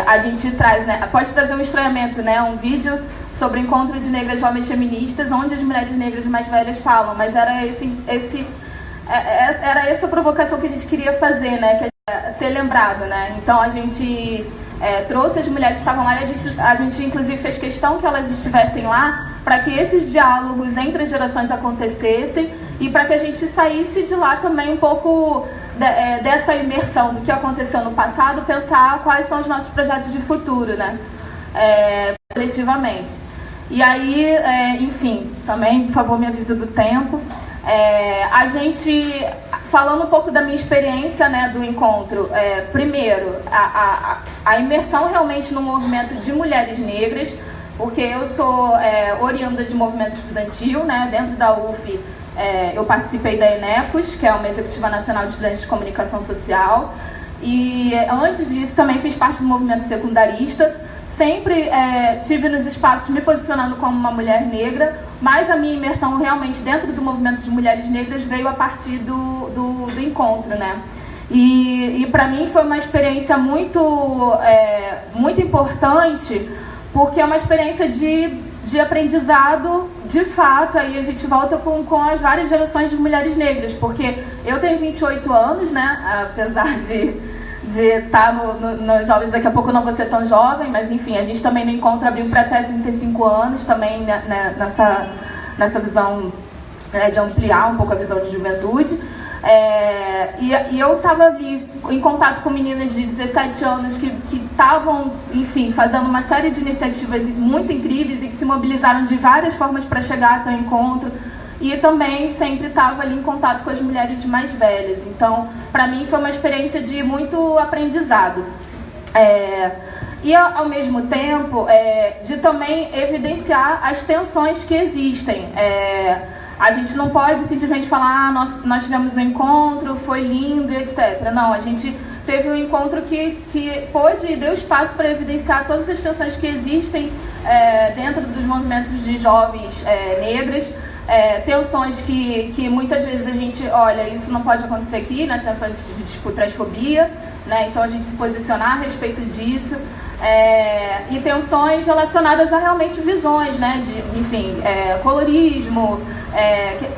a gente traz, né, pode trazer um estranhamento, né, um vídeo sobre o encontro de negras jovens feministas, onde as mulheres negras mais velhas falam, mas era era essa a provocação que a gente queria fazer, né? Que ser lembrado, né? Então a gente trouxe as mulheres que estavam lá e a gente inclusive fez questão que elas estivessem lá para que esses diálogos entre as gerações acontecessem e para que a gente saísse de lá também um pouco dessa imersão do que aconteceu no passado, pensar quais são os nossos projetos de futuro, né? Coletivamente. E aí, enfim, também, por favor, me avisa do tempo. A gente, falando um pouco da minha experiência, né, do encontro, primeiro, a imersão realmente no movimento de mulheres negras, porque eu sou oriunda de movimento estudantil, né, dentro da UF eu participei da ENECOS, que é uma Executiva Nacional de Estudantes de Comunicação Social, e antes disso também fiz parte do movimento secundarista. Sempre tive nos espaços me posicionando como uma mulher negra, mas a minha imersão realmente dentro do movimento de mulheres negras veio a partir do encontro, né? E para mim foi uma experiência muito importante, porque é uma experiência de aprendizado, de fato. Aí a gente volta com as várias gerações de mulheres negras, porque eu tenho 28 anos, né? Apesar de estar nos jovens, daqui a pouco eu não vou ser tão jovem, mas enfim, a gente também no encontro abriu para até 35 anos, também nessa visão de ampliar um pouco a visão de juventude. E eu estava ali em contato com meninas de 17 anos que estavam, enfim, fazendo uma série de iniciativas muito incríveis e que se mobilizaram de várias formas para chegar até o encontro. E também sempre estava ali em contato com as mulheres mais velhas. Então, para mim, foi uma experiência de muito aprendizado. E, ao mesmo tempo, de também evidenciar as tensões que existem. A gente não pode simplesmente falar, nós tivemos um encontro, foi lindo, etc. Não, a gente teve um encontro que pôde e deu espaço para evidenciar todas as tensões que existem dentro dos movimentos de jovens negras. Tensões que muitas vezes a gente olha, isso não pode acontecer aqui, né? Tensões de tipo transfobia, né? Então a gente se posicionar a respeito disso, e tensões relacionadas a realmente visões, né? De, enfim, colorismo,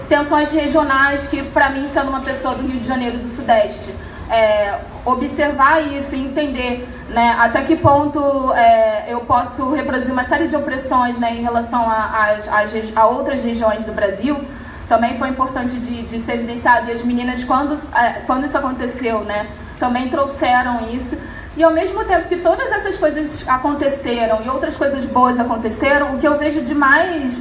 tensões regionais que, para mim, sendo uma pessoa do Rio de Janeiro e do Sudeste, observar isso e entender, né, até que ponto eu posso reproduzir uma série de opressões, né, em relação a outras regiões do Brasil, também foi importante de ser evidenciado. E as meninas, quando isso aconteceu, né, também trouxeram isso. E ao mesmo tempo que todas essas coisas aconteceram e outras coisas boas aconteceram, o que eu vejo de mais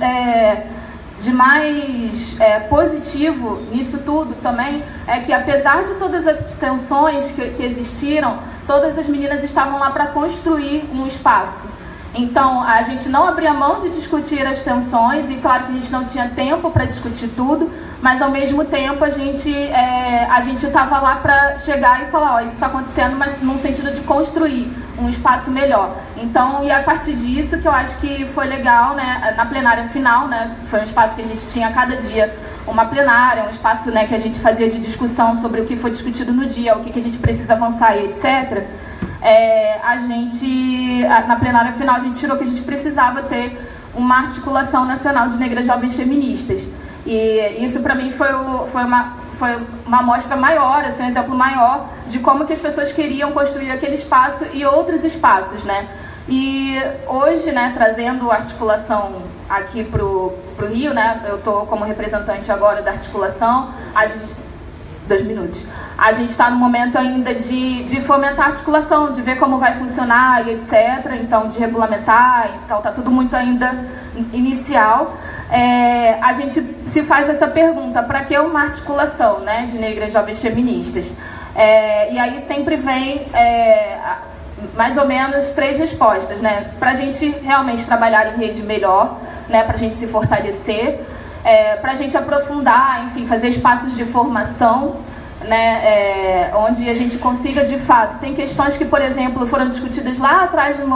positivo nisso tudo também é que, apesar de todas as tensões que existiram, todas as meninas estavam lá para construir um espaço. Então, a gente não abria mão de discutir as tensões, e claro que a gente não tinha tempo para discutir tudo, mas ao mesmo tempo a gente estava lá para chegar e falar, ó, isso está acontecendo, mas num sentido de construir um espaço melhor. Então, e a partir disso que eu acho que foi legal, né, na plenária final, né, foi um espaço que a gente tinha cada dia uma plenária, um espaço, né, que a gente fazia de discussão sobre o que foi discutido no dia, o que a gente precisa avançar e etc. Na plenária final a gente tirou que a gente precisava ter uma articulação nacional de negras jovens feministas. E isso para mim foi uma amostra maior, assim, um exemplo maior de como que as pessoas queriam construir aquele espaço e outros espaços, né? E hoje, né, trazendo a articulação aqui pro Rio, né, eu estou como representante agora da articulação, 2 minutos. A gente está no momento ainda de fomentar a articulação, de ver como vai funcionar e etc. Então, de regulamentar, então está tudo muito ainda inicial. A gente se faz essa pergunta, para que uma articulação, né, de negras jovens feministas? E aí sempre vem mais ou menos 3 respostas, né? Para a gente realmente trabalhar em rede melhor, né, para a gente se fortalecer, para a gente aprofundar, enfim, fazer espaços de formação, né, onde a gente consiga, de fato, tem questões que, por exemplo, foram discutidas lá atrás nos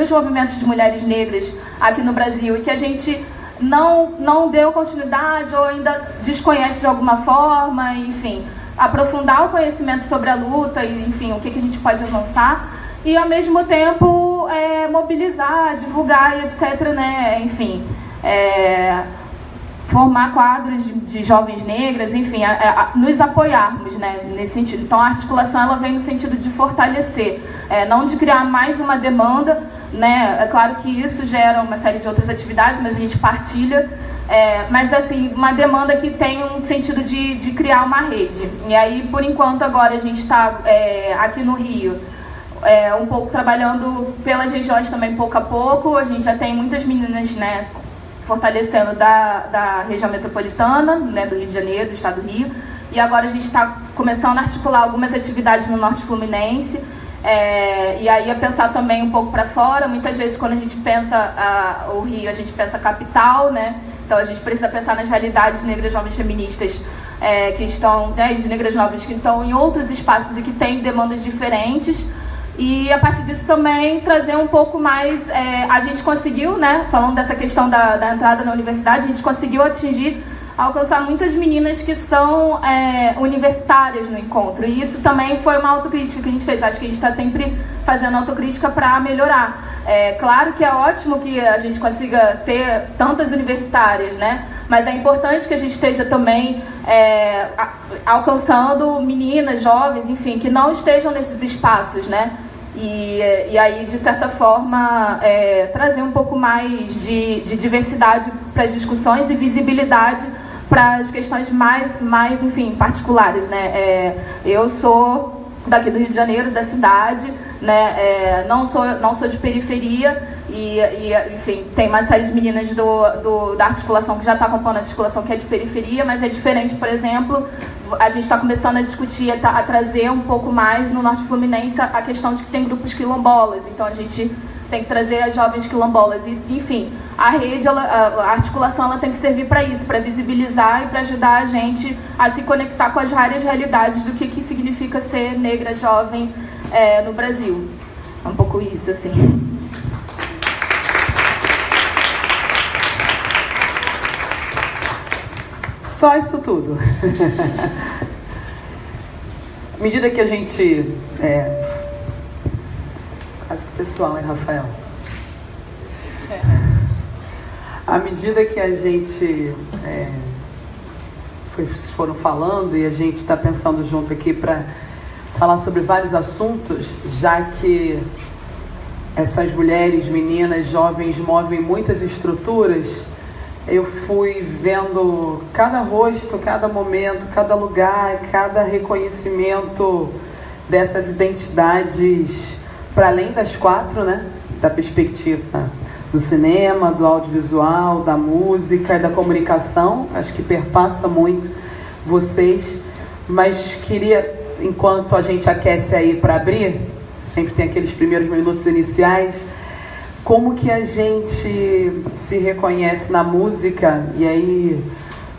movimentos de mulheres negras aqui no Brasil e que a gente não deu continuidade ou ainda desconhece de alguma forma, enfim, aprofundar o conhecimento sobre a luta e, enfim, o que a gente pode avançar e, ao mesmo tempo, mobilizar, divulgar e etc, né, enfim, formar quadros de jovens negras, enfim, nos apoiarmos, né, nesse sentido. Então a articulação ela vem no sentido de fortalecer, não de criar mais uma demanda, né? É claro que isso gera uma série de outras atividades, mas a gente partilha, mas assim, uma demanda que tem um sentido de criar uma rede. E aí, por enquanto, agora a gente está aqui no Rio, um pouco trabalhando pelas regiões também, pouco a pouco. A gente já tem muitas meninas, né, fortalecendo da região metropolitana, né, do Rio de Janeiro, do estado do Rio, e agora a gente está começando a articular algumas atividades no Norte Fluminense, e aí a pensar também um pouco para fora. Muitas vezes quando a gente pensa o Rio, a gente pensa capital, né, então a gente precisa pensar nas realidades negras jovens feministas que estão, né, de negras novas que estão em outros espaços e que têm demandas diferentes. E a partir disso também trazer um pouco mais, a gente conseguiu, né, falando dessa questão da entrada na universidade, a gente conseguiu alcançar muitas meninas que são universitárias no encontro. E isso também foi uma autocrítica que a gente fez. Acho que a gente está sempre fazendo autocrítica para melhorar. Claro que é ótimo que a gente consiga ter tantas universitárias, né? Mas é importante que a gente esteja também alcançando meninas, jovens, enfim, que não estejam nesses espaços, né? E aí, de certa forma, trazer um pouco mais de diversidade para as discussões e visibilidade para as questões mais, enfim, particulares, né? Eu sou daqui do Rio de Janeiro, da cidade, né? Não sou de periferia e, enfim, tem uma série de meninas da articulação que já está acompanhando a articulação que é de periferia, mas é diferente. Por exemplo, a gente está começando a discutir, a trazer um pouco mais no Norte Fluminense a questão de que tem grupos quilombolas, então a gente tem que trazer as jovens quilombolas. E, enfim, a rede, a articulação, ela tem que servir para isso, para visibilizar e para ajudar a gente a se conectar com as várias realidades do que significa ser negra jovem no Brasil. É um pouco isso, assim. Só isso tudo. À medida que a gente... Quase que pessoal, hein, Rafael? À medida que a gente foram falando e a gente está pensando junto aqui para falar sobre vários assuntos, já que essas mulheres, meninas, jovens movem muitas estruturas, eu fui vendo cada rosto, cada momento, cada lugar, cada reconhecimento dessas identidades, para além das quatro, né? Da perspectiva do cinema, do audiovisual, da música e da comunicação. Acho que perpassa muito vocês. Mas queria, enquanto a gente aquece aí para abrir, sempre tem aqueles primeiros minutos iniciais, como que a gente se reconhece na música. E aí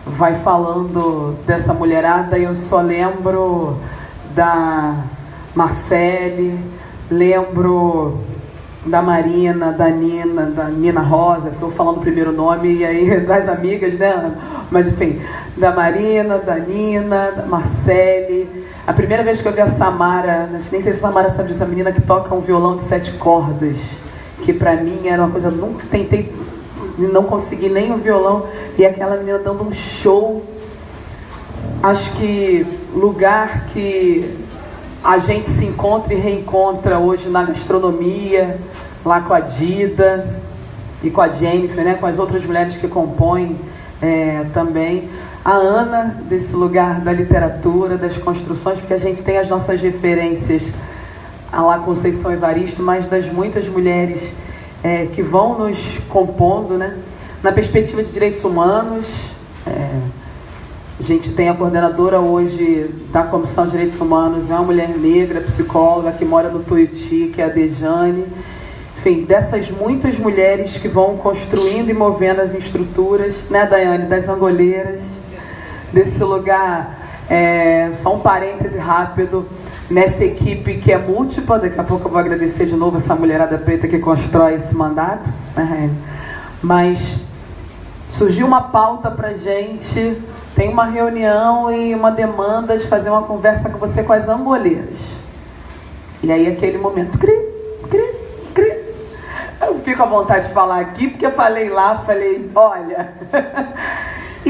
vai falando dessa mulherada, eu só lembro da Marcele, lembro da Marina, da Nina Rosa, estou falando o primeiro nome, e aí das amigas, né? Mas enfim, da Marina, da Nina, da Marcele. A primeira vez que eu vi a Samara, nem sei se a Samara sabe disso, a menina que toca um violão de 7 cordas, que pra mim era uma coisa, nunca tentei, não consegui nem o violão, e aquela menina dando um show. Acho que lugar que a gente se encontra e reencontra hoje na gastronomia, lá com a Dida e com a Jennifer, né, com as outras mulheres que compõem também. A Ana, desse lugar da literatura, das construções, porque a gente tem as nossas referências, a lá Conceição Evaristo, mas das muitas mulheres que vão nos compondo, né, na perspectiva de direitos humanos. A gente tem a coordenadora hoje da Comissão de Direitos Humanos, é uma mulher negra, psicóloga, que mora no Tuiuti, que é a Dejane. Enfim, dessas muitas mulheres que vão construindo e movendo as estruturas, né, Daiane, das angoleiras, desse lugar. Só um parêntese rápido, nessa equipe que é múltipla, daqui a pouco eu vou agradecer de novo essa mulherada preta que constrói esse mandato, né, mas surgiu uma pauta pra gente, tem uma reunião e uma demanda de fazer uma conversa com você com as angoleiras. E aí aquele momento, eu fico à vontade de falar aqui, porque eu falei lá, olha...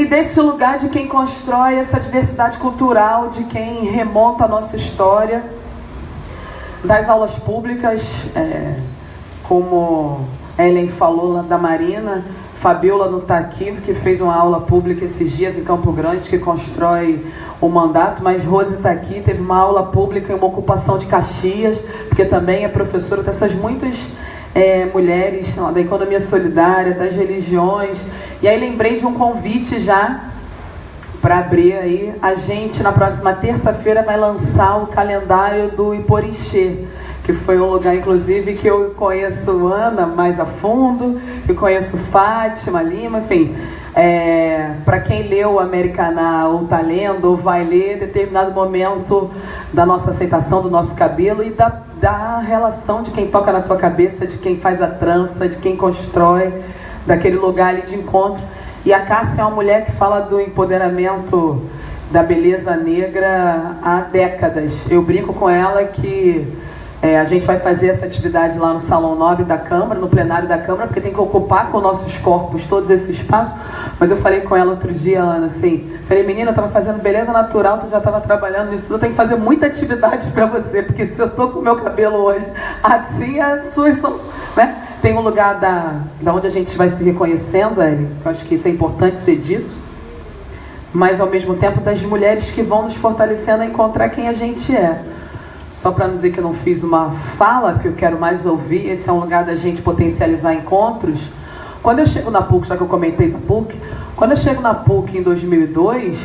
desse lugar de quem constrói essa diversidade cultural, de quem remonta a nossa história, das aulas públicas, como Ellen falou da Marina, Fabiola não está aqui, porque fez uma aula pública esses dias em Campo Grande, que constrói o mandato, mas Rose está aqui, teve uma aula pública em uma ocupação de Caxias, porque também é professora dessas muitas mulheres da economia solidária, das religiões. E aí lembrei de um convite já para abrir aí. A gente, na próxima terça-feira, vai lançar o calendário do Iporixê, que foi um lugar, inclusive, que eu conheço Ana mais a fundo, que eu conheço Fátima Lima, enfim. Para quem leu Americana ou está lendo ou vai ler, determinado momento da nossa aceitação, do nosso cabelo e da relação de quem toca na tua cabeça, de quem faz a trança, de quem constrói, daquele lugar ali de encontro. E a Cássia é uma mulher que fala do empoderamento da beleza negra há décadas. Eu brinco com ela que a gente vai fazer essa atividade lá no Salão Nobre da Câmara, no plenário da Câmara, porque tem que ocupar com nossos corpos todos esses espaços. Mas eu falei com ela outro dia, Ana, assim, falei, menina, eu estava fazendo beleza natural, tu já estava trabalhando nisso tudo, eu tenho que fazer muita atividade para você, porque se eu estou com o meu cabelo hoje assim, as suas são, né? Tem um lugar da onde a gente vai se reconhecendo, eu acho que isso é importante ser dito, mas ao mesmo tempo das mulheres que vão nos fortalecendo a encontrar quem a gente é. Só para não dizer que eu não fiz uma fala, porque eu quero mais ouvir, esse é um lugar da gente potencializar encontros. Quando eu chego na PUC, já que eu comentei da PUC, quando eu chego na PUC em 2002,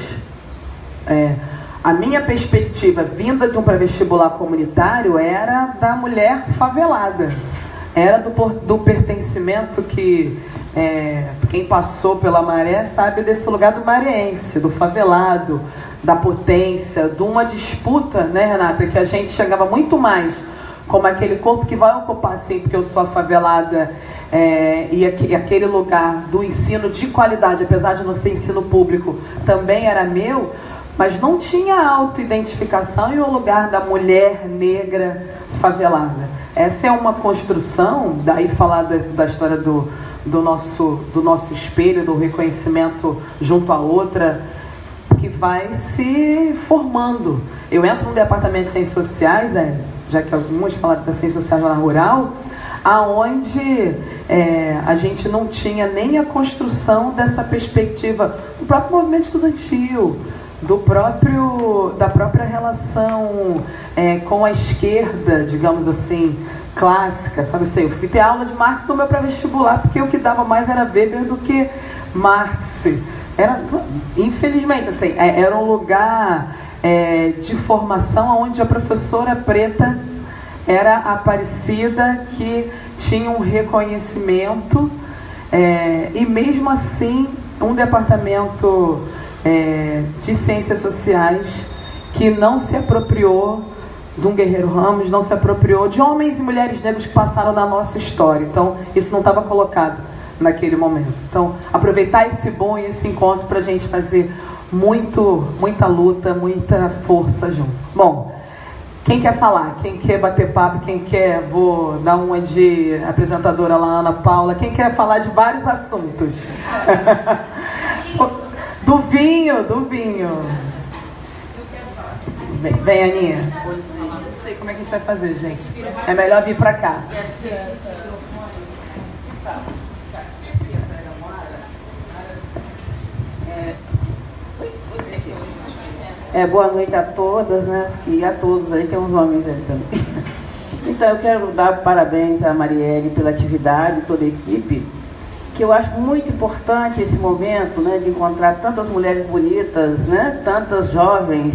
a minha perspectiva vinda de um pré-vestibular comunitário era da mulher favelada. Era do pertencimento que quem passou pela Maré sabe desse lugar do marense, do favelado, da potência, de uma disputa, né, Renata, que a gente chegava muito mais como aquele corpo que vai ocupar, sim, porque eu sou a favelada, e aquele lugar do ensino de qualidade, apesar de não ser ensino público, também era meu, mas não tinha autoidentificação e o lugar da mulher negra favelada. Essa é uma construção, daí falar da história do nosso espelho, do reconhecimento junto à outra, que vai se formando. Eu entro no departamento de Ciências Sociais, já que algumas falaram da Ciências Sociais na Rural, aonde a gente não tinha nem a construção dessa perspectiva do próprio movimento estudantil, da própria relação com a esquerda, digamos assim, clássica, sabe? Eu fui ter aula de Marx no meu pré-vestibular, porque o que dava mais era Weber do que Marx. Infelizmente, assim, era um lugar de formação onde a professora preta era a Aparecida, que tinha um reconhecimento, e mesmo assim um departamento de ciências sociais que não se apropriou de um Guerreiro Ramos, não se apropriou de homens e mulheres negros que passaram na nossa história. Então isso não estava colocado naquele momento. Então aproveitar esse bom e esse encontro para a gente fazer muita luta, muita força junto. Bom, quem quer falar? Quem quer bater papo? Quem quer? Vou dar uma de apresentadora lá, Ana Paula. Quem quer falar de vários assuntos? Do vinho. Vem, Aninha. Não sei como é que a gente vai fazer, gente. É melhor vir pra cá. Boa noite a todas, né? E a todos aí, tem uns homens aí também. Então, eu quero dar parabéns à Marielle pela atividade, toda a equipe, que eu acho muito importante esse momento, né, de encontrar tantas mulheres bonitas, né, tantas jovens,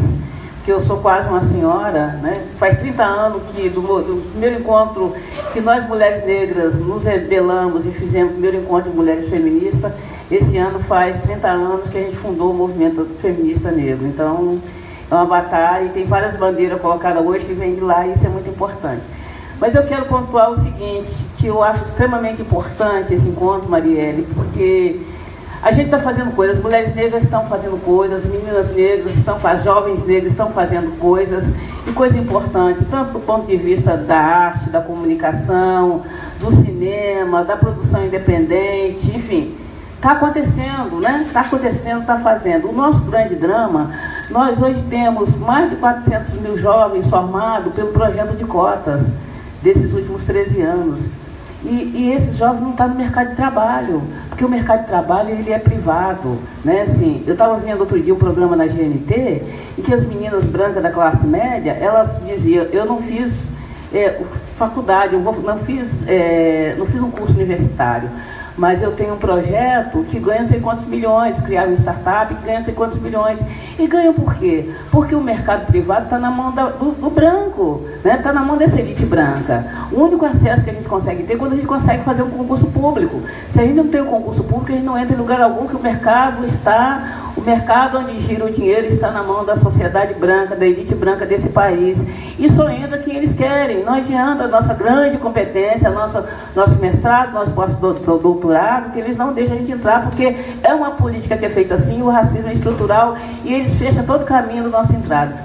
que eu sou quase uma senhora, né? Faz 30 anos que do primeiro encontro que nós mulheres negras nos rebelamos e fizemos o primeiro encontro de mulheres feministas. Esse ano faz 30 anos que a gente fundou o movimento feminista negro. Então, é uma batalha e tem várias bandeiras colocadas hoje que vêm de lá e isso é muito importante. Mas eu quero pontuar o seguinte, que eu acho extremamente importante esse encontro, Marielle, porque a gente está fazendo coisas, as mulheres negras estão fazendo coisas, as meninas negras, as jovens negras estão fazendo coisas, e coisa importante, tanto do ponto de vista da arte, da comunicação, do cinema, da produção independente, enfim, está acontecendo, né? Está acontecendo, está fazendo. O nosso grande drama, nós hoje temos mais de 400 mil jovens formados pelo projeto de cotas desses últimos 13 anos. E esses jovens não estão no mercado de trabalho, porque o mercado de trabalho ele é privado, né? Assim, eu estava vendo outro dia um programa na GNT, em que as meninas brancas da classe média, elas diziam, eu não fiz faculdade, eu não fiz um curso universitário, mas eu tenho um projeto que ganha não sei quantos milhões, criar uma startup que ganha não sei quantos milhões. E ganha por quê? Porque o mercado privado está na mão do branco, né? Está na mão dessa elite branca. O único acesso que a gente consegue ter é quando a gente consegue fazer um concurso público. Se a gente não tem um concurso público, a gente não entra em lugar algum, que o mercado onde gira o dinheiro está na mão da sociedade branca, da elite branca desse país. E só entra quem eles querem. Não adianta a nossa grande competência, nosso mestrado, nosso pós-doutorado, que eles não deixam a gente entrar, porque é uma política que é feita assim, o racismo é estrutural, e eles fecham todo o caminho da nossa entrada.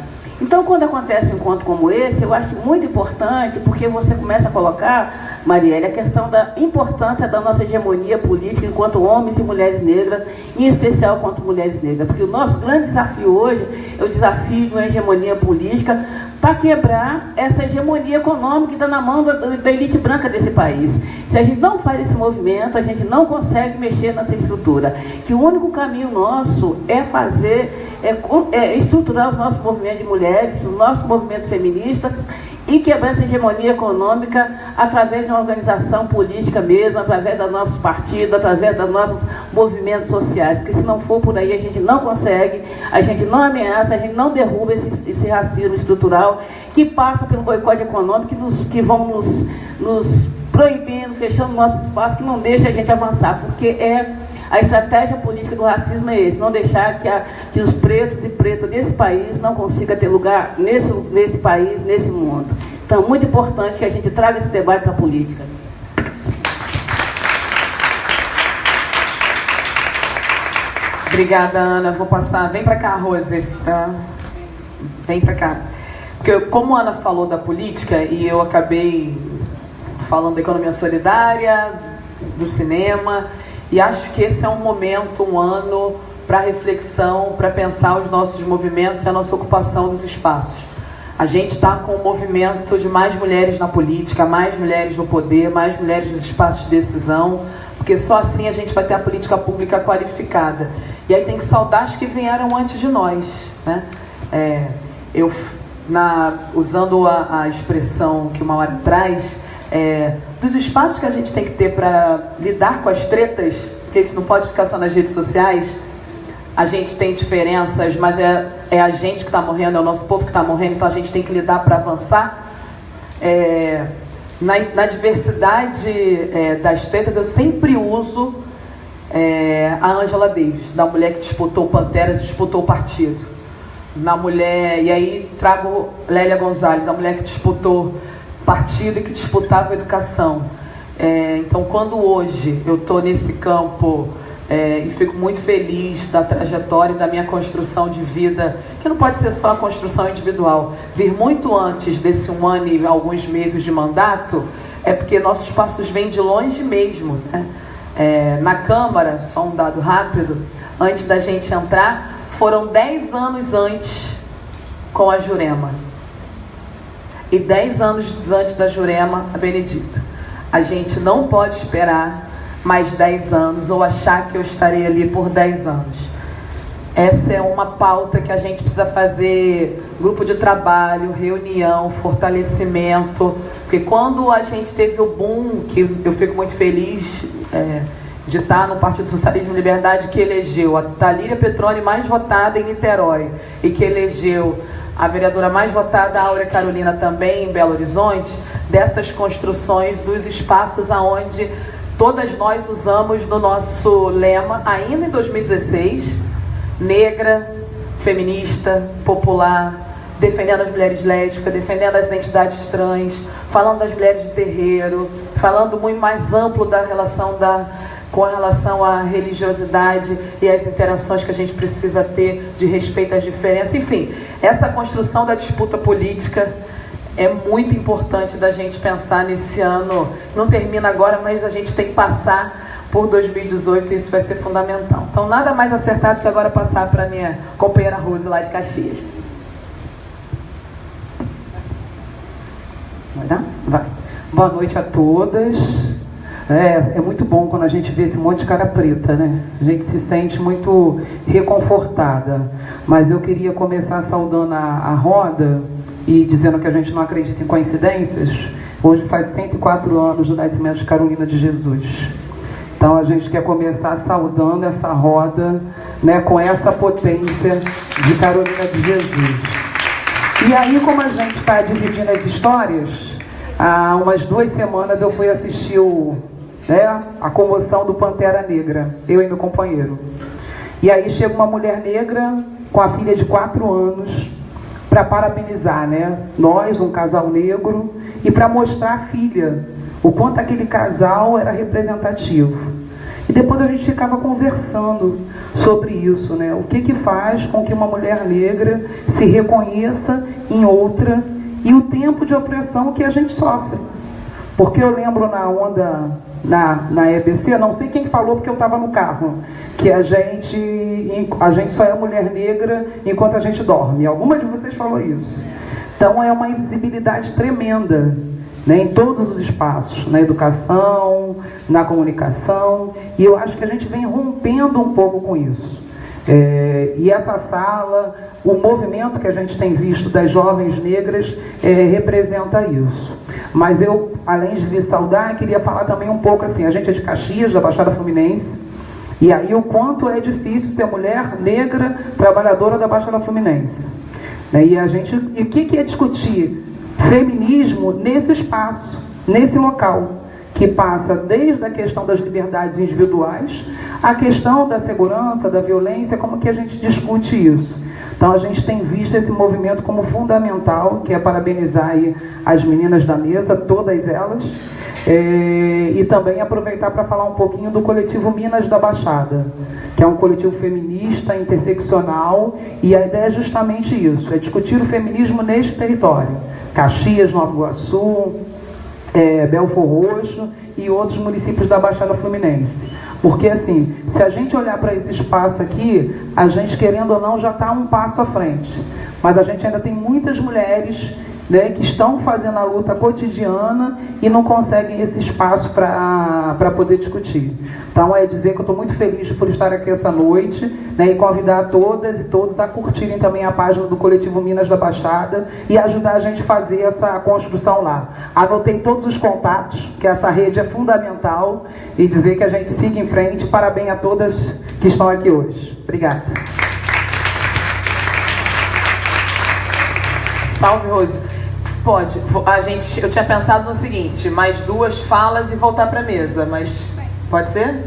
Então, quando acontece um encontro como esse, eu acho muito importante, porque você começa a colocar, Marielle, a questão da importância da nossa hegemonia política enquanto homens e mulheres negras, em especial quanto mulheres negras. Porque o nosso grande desafio hoje é o desafio de uma hegemonia política para quebrar essa hegemonia econômica que está na mão da elite branca desse país. Se a gente não faz esse movimento, a gente não consegue mexer nessa estrutura. Que o único caminho nosso é estruturar os nossos movimentos de mulheres, os nossos movimentos feministas, e quebrar essa hegemonia econômica através de uma organização política mesmo, através dos nossos partidos, através dos nossos movimentos sociais. Porque se não for por aí, a gente não consegue, a gente não ameaça, a gente não derruba esse racismo estrutural que passa pelo boicote econômico, que vão nos proibindo, fechando o nosso espaço, que não deixa a gente avançar, porque a estratégia política do racismo é esse, não deixar que os pretos e pretas desse país não consigam ter lugar nesse país, nesse mundo. Então, é muito importante que a gente traga esse debate para a política. Obrigada, Ana. Vou passar. Vem para cá, Rose. Vem para cá. Porque, como a Ana falou da política, e eu acabei falando da economia solidária, do cinema, e acho que esse é um momento, um ano para reflexão, para pensar os nossos movimentos e a nossa ocupação dos espaços. A gente está com um movimento de mais mulheres na política, mais mulheres no poder, mais mulheres nos espaços de decisão, porque só assim a gente vai ter a política pública qualificada. E aí tem que saudar as que vieram antes de nós, né? Usando a expressão que uma hora traz, dos espaços que a gente tem que ter para lidar com as tretas, porque isso não pode ficar só nas redes sociais. A gente tem diferenças, mas é a gente que está morrendo, é o nosso povo que está morrendo, então a gente tem que lidar para avançar. Na diversidade das tretas, eu sempre uso a Angela Davis, da mulher que disputou o Panteras e disputou o partido. Na mulher, e aí trago Lélia Gonzalez, da mulher que disputou partido e que disputava a educação. Então, quando hoje eu estou nesse campo e fico muito feliz da trajetória e da minha construção de vida, que não pode ser só a construção individual, vir muito antes desse 1 ano e alguns meses de mandato, é porque nossos passos vêm de longe mesmo, né? Na Câmara, só um dado rápido, antes da gente entrar, foram 10 anos antes com a Jurema. E 10 anos antes da Jurema, a Benedita. A gente não pode esperar mais 10 anos ou achar que eu estarei ali por 10 anos. Essa é uma pauta que a gente precisa fazer, grupo de trabalho, reunião, fortalecimento. Porque quando a gente teve o boom, que eu fico muito feliz de estar no Partido Socialismo e Liberdade, que elegeu a Thalíria Petroni mais votada em Niterói e que elegeu a vereadora mais votada, a Áurea Carolina, também em Belo Horizonte, dessas construções dos espaços aonde todas nós usamos no nosso lema, ainda em 2016, negra, feminista, popular, defendendo as mulheres lésbicas, defendendo as identidades trans, falando das mulheres de terreiro, falando muito mais amplo da relação com relação à religiosidade e às interações que a gente precisa ter de respeito às diferenças. Enfim, essa construção da disputa política é muito importante da gente pensar nesse ano. Não termina agora, mas a gente tem que passar por 2018, isso vai ser fundamental. Então, nada mais acertado que agora passar para a minha companheira Rose, lá de Caxias. Vai dar? Vai. Boa noite a todas. É muito bom quando a gente vê esse monte de cara preta, né? A gente se sente muito reconfortada. Mas eu queria começar saudando a roda e dizendo que a gente não acredita em coincidências. Hoje faz 104 anos do nascimento de Carolina de Jesus. Então a gente quer começar saudando essa roda, né, com essa potência de Carolina de Jesus. E aí, como a gente está dividindo as histórias, há umas 2 semanas eu fui assistir a comoção do Pantera Negra, eu e meu companheiro. E aí chega uma mulher negra com a filha de 4 anos para parabenizar, né, nós, um casal negro, e para mostrar à filha o quanto aquele casal era representativo. E depois a gente ficava conversando sobre isso, né? O que faz com que uma mulher negra se reconheça em outra e o tempo de opressão que a gente sofre. Porque eu lembro na onda, na EBC, não sei quem falou porque eu estava no carro, que a gente só é mulher negra enquanto a gente dorme. Alguma de vocês falou isso. Então é uma invisibilidade tremenda, né, em todos os espaços, na educação, na comunicação, e eu acho que a gente vem rompendo um pouco com isso. E essa sala, o movimento que a gente tem visto das jovens negras representa isso. Mas eu, além de vir saudar, queria falar também um pouco assim, a gente é de Caxias, da Baixada Fluminense, e aí o quanto é difícil ser mulher negra, trabalhadora da Baixada Fluminense. E o que é discutir feminismo nesse espaço, nesse local, que passa desde a questão das liberdades individuais, a questão da segurança, da violência, como que a gente discute isso. Então a gente tem visto esse movimento como fundamental, que é parabenizar aí as meninas da mesa, todas elas, e também aproveitar para falar um pouquinho do coletivo Minas da Baixada, que é um coletivo feminista, interseccional, e a ideia é justamente isso, é discutir o feminismo neste território. Caxias, Nova Iguaçu, Belfor Roxo e outros municípios da Baixada Fluminense. Porque assim, se a gente olhar para esse espaço aqui, a gente, querendo ou não, já está um passo à frente. Mas a gente ainda tem muitas mulheres, né, que estão fazendo a luta cotidiana e não conseguem esse espaço para poder discutir. Então é dizer que eu estou muito feliz por estar aqui essa noite, né, e convidar todas e todos a curtirem também a página do Coletivo Minas da Baixada e ajudar a gente a fazer essa construção lá. Anotei todos os contatos, que essa rede é fundamental, e dizer que a gente siga em frente. Parabéns a todas que estão aqui hoje. Obrigada. Salve, Rose. Pode. Eu tinha pensado no seguinte, mais 2 falas e voltar para a mesa, mas pode ser?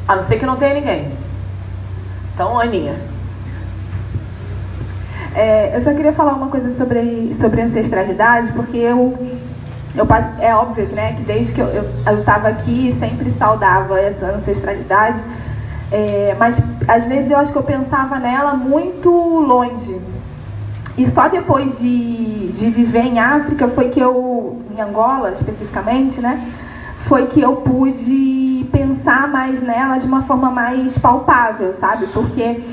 A não ser que não tenha ninguém. Então, Aninha. Eu só queria falar uma coisa sobre ancestralidade, porque é óbvio que, né, que desde que eu estava aqui sempre saudava essa ancestralidade, mas às vezes eu acho que eu pensava nela muito longe. E só depois de viver em África foi que em Angola especificamente, né, foi que eu pude pensar mais nela de uma forma mais palpável, sabe? Porque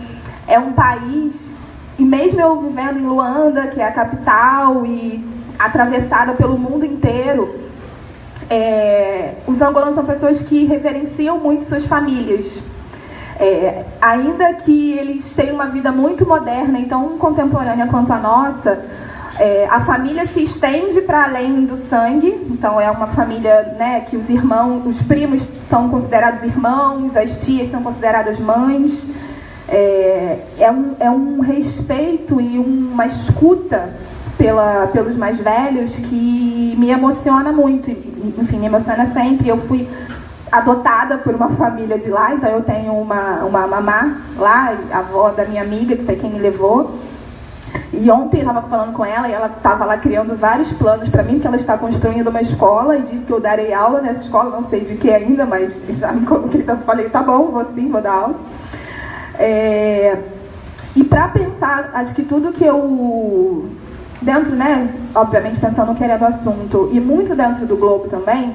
é um país, e mesmo eu vivendo em Luanda, que é a capital, e atravessada pelo mundo inteiro, os angolanos são pessoas que reverenciam muito suas famílias. Ainda que eles tenham uma vida muito moderna e tão contemporânea quanto a nossa, a família se estende para além do sangue. Então é uma família, né, que os primos são considerados irmãos, as tias são consideradas mães. É um respeito e uma escuta pelos mais velhos que me emociona muito. Enfim, me emociona sempre. Eu fui adotada por uma família de lá, então eu tenho uma mamá lá, a avó da minha amiga, que foi quem me levou. E ontem eu estava falando com ela e ela estava lá criando vários planos para mim, porque ela está construindo uma escola e disse que eu darei aula nessa escola, não sei de que ainda, mas já me coloquei, então falei, tá bom, vou dar aula. E para pensar, acho que tudo que eu, dentro, né, obviamente pensando no que era do assunto, e muito dentro do Globo também,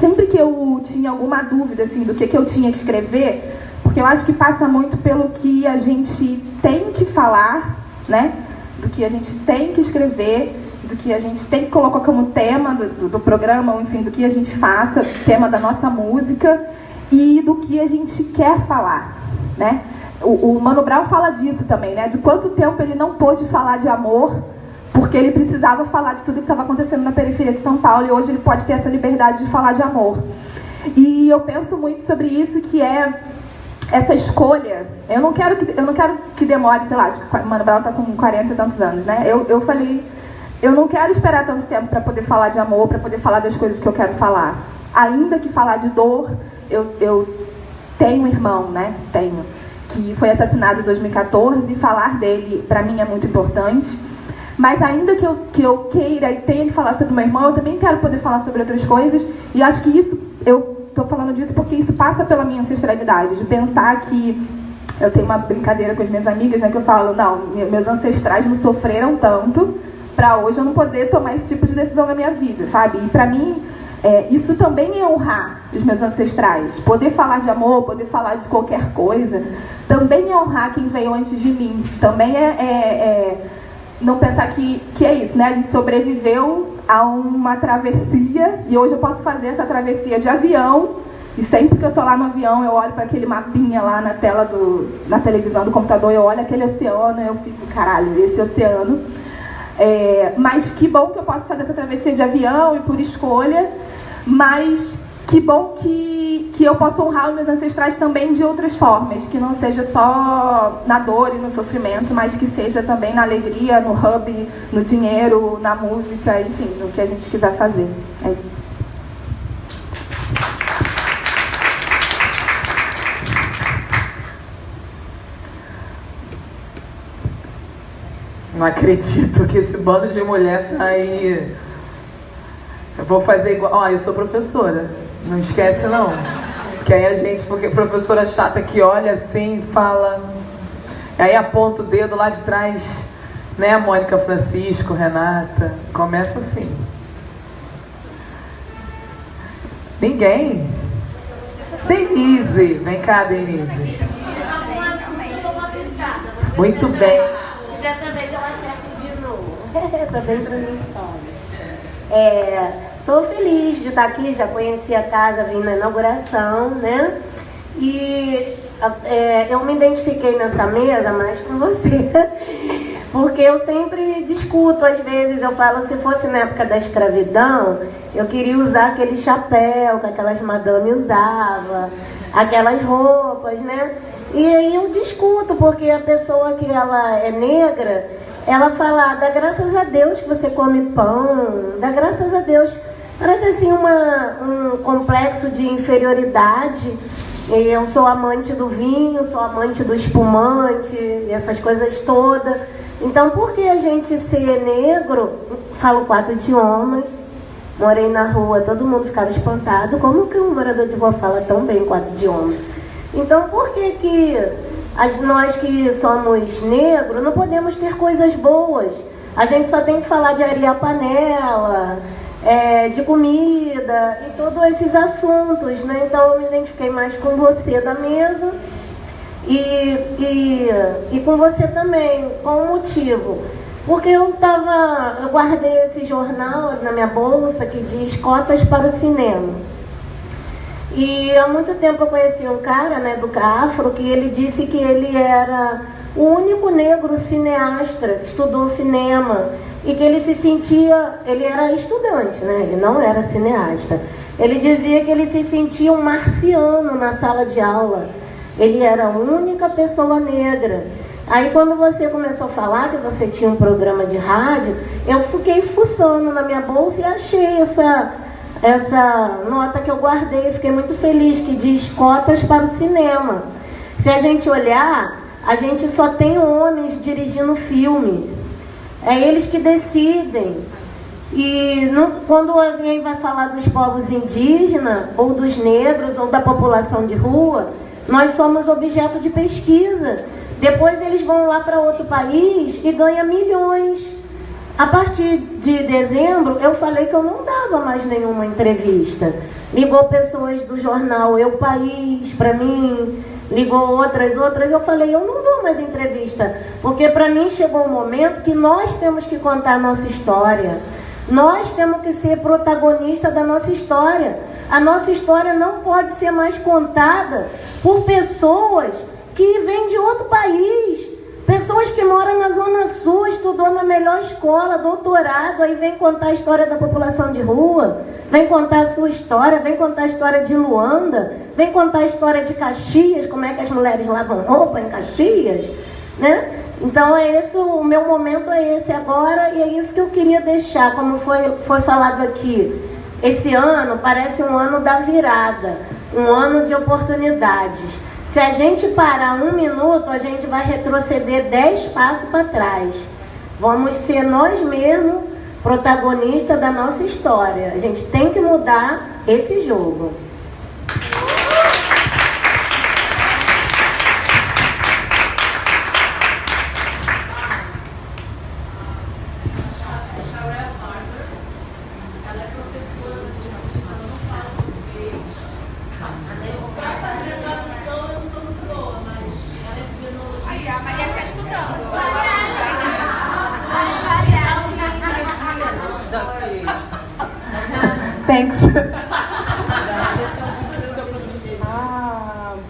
sempre que eu tinha alguma dúvida assim, do que eu tinha que escrever, porque eu acho que passa muito pelo que a gente tem que falar, né? Do que a gente tem que escrever, do que a gente tem que colocar como tema do programa, ou enfim, do que a gente faça, tema da nossa música, e do que a gente quer falar, né? O Mano Brown fala disso também, né? De quanto tempo ele não pôde falar de amor, porque ele precisava falar de tudo que estava acontecendo na periferia de São Paulo, e hoje ele pode ter essa liberdade de falar de amor. E eu penso muito sobre isso, que é essa escolha. Eu não quero que demore, sei lá, acho que o Mano Brown está com 40 e tantos anos, né? Eu falei, eu não quero esperar tanto tempo para poder falar de amor, para poder falar das coisas que eu quero falar. Ainda que falar de dor, eu tenho um irmão, né? Tenho, que foi assassinado em 2014, e falar dele, para mim, é muito importante. Mas ainda que eu queira e tenha que falar sobre meu irmão, eu também quero poder falar sobre outras coisas. E acho que isso, eu estou falando disso porque isso passa pela minha ancestralidade, de pensar que... Eu tenho uma brincadeira com as minhas amigas, né, que eu falo, não, meus ancestrais não sofreram tanto para hoje eu não poder tomar esse tipo de decisão na minha vida, sabe? E para mim, isso também é honrar os meus ancestrais. Poder falar de amor, poder falar de qualquer coisa, também é honrar quem veio antes de mim. Também não pensar que é isso, né? A gente sobreviveu a uma travessia e hoje eu posso fazer essa travessia de avião, e sempre que eu tô lá no avião eu olho para aquele mapinha lá na tela na televisão do computador, eu olho aquele oceano e eu fico, caralho, esse oceano. Mas que bom que eu posso fazer essa travessia de avião e por escolha, mas que bom que eu posso honrar os meus ancestrais também de outras formas, que não seja só na dor e no sofrimento, mas que seja também na alegria, no hub, no dinheiro, na música, enfim, no que a gente quiser fazer. É isso. Não acredito que esse bando de mulher tá aí. Eu vou fazer igual... eu sou professora. Não esquece, não. Que aí a gente... Porque professora chata que olha assim, fala... E aí aponta o dedo lá de trás, né, Mônica Francisco, Renata. Começa assim. Ninguém? Denise. Vem cá, Denise. Muito bem. Dessa vez eu acerto de novo. Tô bem transmissão. Tô feliz de estar aqui, já conheci a casa, vim na inauguração, né? E eu me identifiquei nessa mesa mais com você, porque eu sempre discuto, às vezes eu falo, se fosse na época da escravidão, eu queria usar aquele chapéu que aquelas madames usavam, aquelas roupas, né? E aí eu discuto, porque a pessoa que ela é negra, ela fala, dá graças a Deus que você come pão, dá graças a Deus. Parece assim um complexo de inferioridade. Eu sou amante do vinho, sou amante do espumante, essas coisas todas. Então, por que a gente ser negro, falo 4 idiomas, morei na rua, todo mundo ficava espantado, como que um morador de rua fala tão bem 4 idiomas? Então, por que nós que somos negros não podemos ter coisas boas? A gente só tem que falar de arear a panela, de comida e todos esses assuntos, né? Então, eu me identifiquei mais com você da mesa e com você também. Qual o motivo? Porque eu guardei esse jornal na minha bolsa que diz Cotas para o Cinema. E há muito tempo eu conheci um cara, né, do Cafro, que ele disse que ele era o único negro cineasta que estudou cinema e que ele se sentia, ele era estudante, né, ele não era cineasta. Ele dizia que ele se sentia um marciano na sala de aula. Ele era a única pessoa negra. Aí quando você começou a falar que você tinha um programa de rádio, eu fiquei fuçando na minha bolsa e achei essa nota que eu guardei, fiquei muito feliz, que diz Cotas para o Cinema. Se a gente olhar, a gente só tem homens dirigindo filme. É eles que decidem. E quando alguém vai falar dos povos indígenas, ou dos negros, ou da população de rua, nós somos objeto de pesquisa. Depois eles vão lá para outro país e ganham milhões. A partir de dezembro, eu falei que eu não dava mais nenhuma entrevista. Ligou pessoas do jornal Eu País para mim, ligou outras. Eu falei, eu não dou mais entrevista, porque para mim chegou um momento que nós temos que contar a nossa história. Nós temos que ser protagonista da nossa história. A nossa história não pode ser mais contada por pessoas que vêm de outro país. Pessoas que moram na Zona Sul, estudou na melhor escola, doutorado, aí vem contar a história da população de rua, vem contar a sua história, vem contar a história de Luanda, vem contar a história de Caxias, como é que as mulheres lavam roupa em Caxias, né? Então é esse, o meu momento é esse agora, e é isso que eu queria deixar, como foi falado aqui. Esse ano parece um ano da virada, um ano de oportunidades. Se a gente parar 1 minuto, a gente vai retroceder 10 passos para trás. Vamos ser nós mesmos protagonistas da nossa história. A gente tem que mudar esse jogo. Thanks.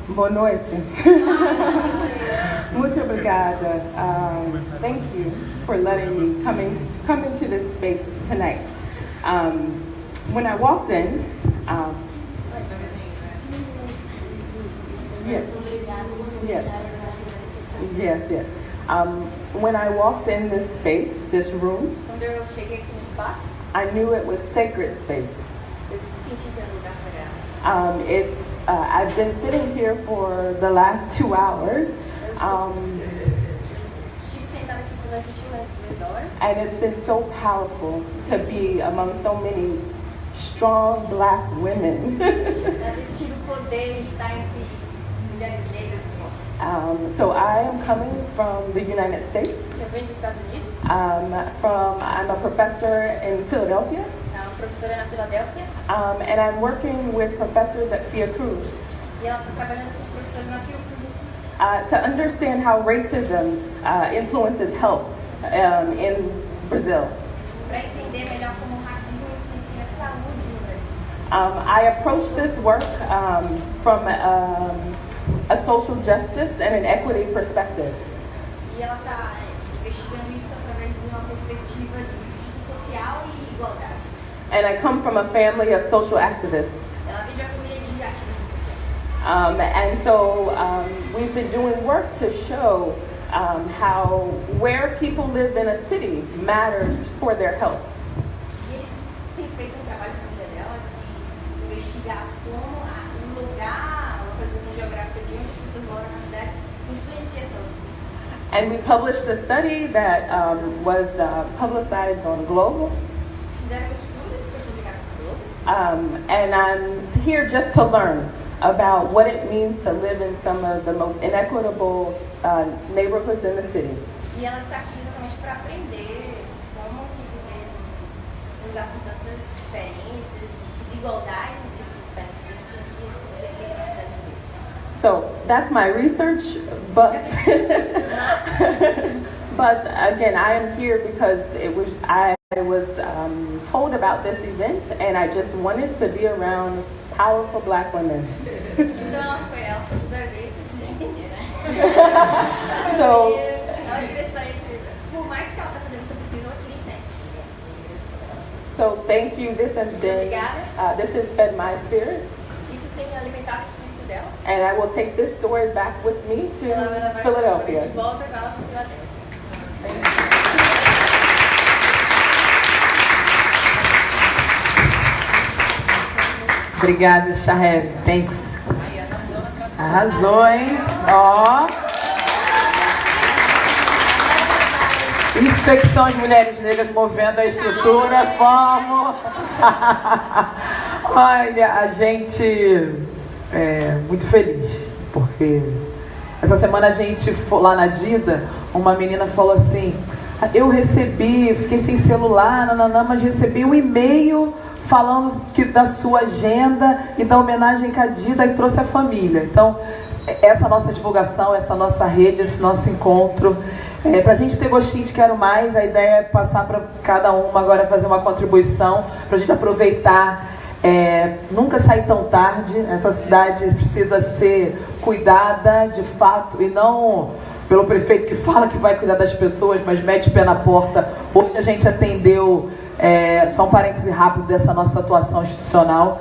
Boa noite. Muito obrigada. Thank you for letting me come into this space tonight. When I walked in, yes. When I walked in this space, this room, I knew it was sacred space. I've been sitting here for the last 2 hours, and it's been so powerful to be among so many strong Black women. So I am coming from the United States. I'm a professor in Philadelphia. And I'm working with professors at Fiocruz to understand how racism influences health in Brazil. I approach this work from a social justice and an equity perspective. And I come from a family of social activists. And so we've been doing work to show how where people live in a city matters for their health. And we published a study that was publicized on Global. And I'm here just to learn about what it means to live in some of the most inequitable neighborhoods in the city. E ela está aqui exatamente para aprender como que viver num lugar com tantas diferenças e desigualdades, isso influencia na cidade dele. So that's my research, but but again, I am here because I was told about this event, and I just wanted to be around powerful Black women. Então foi ela tudo a ver, So ela queria estar entre, por mais que ela está fazendo essa pesquisa, ela queria estar. So thank you. This has been this has fed my spirit. Isso tem alimentado o espírito dela. And I will take this story back with me to Ela vai Philadelphia. de volta com ela para Filadélfia. Obrigada, Shaheb. Thanks. Arrasou, hein? Ó. Isso é que são as mulheres negras movendo a estrutura. Vamos! Olha, a gente é muito feliz, porque essa semana a gente foi lá na Dida, uma menina falou assim: eu recebi, fiquei sem celular, mas recebi um e-mail falando da sua agenda e da homenagem encadida, e trouxe a família. Então, essa nossa divulgação, essa nossa rede, esse nosso encontro, para a gente ter gostinho de quero mais, a ideia é passar para cada uma agora fazer uma contribuição, para a gente aproveitar, nunca sair tão tarde. Essa cidade precisa ser cuidada de fato, e não pelo prefeito que fala que vai cuidar das pessoas, mas mete o pé na porta. Hoje a gente atendeu, só um parêntese rápido dessa nossa atuação institucional,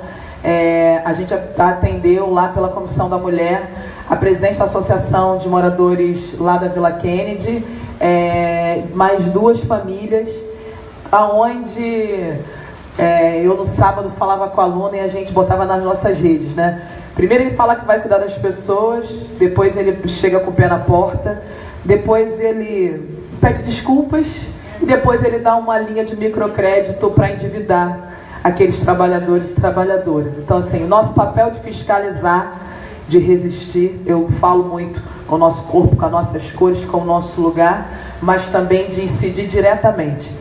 a gente atendeu lá pela Comissão da Mulher a presidente da Associação de Moradores lá da Vila Kennedy, mais 2 famílias, aonde eu no sábado falava com a aluna e a gente botava nas nossas redes, né? Primeiro ele fala que vai cuidar das pessoas, depois ele chega com o pé na porta, depois ele pede desculpas e depois ele dá uma linha de microcrédito para endividar aqueles trabalhadores e trabalhadoras. Então, assim, o nosso papel de fiscalizar, de resistir, eu falo muito com o nosso corpo, com as nossas cores, com o nosso lugar, mas também de incidir diretamente.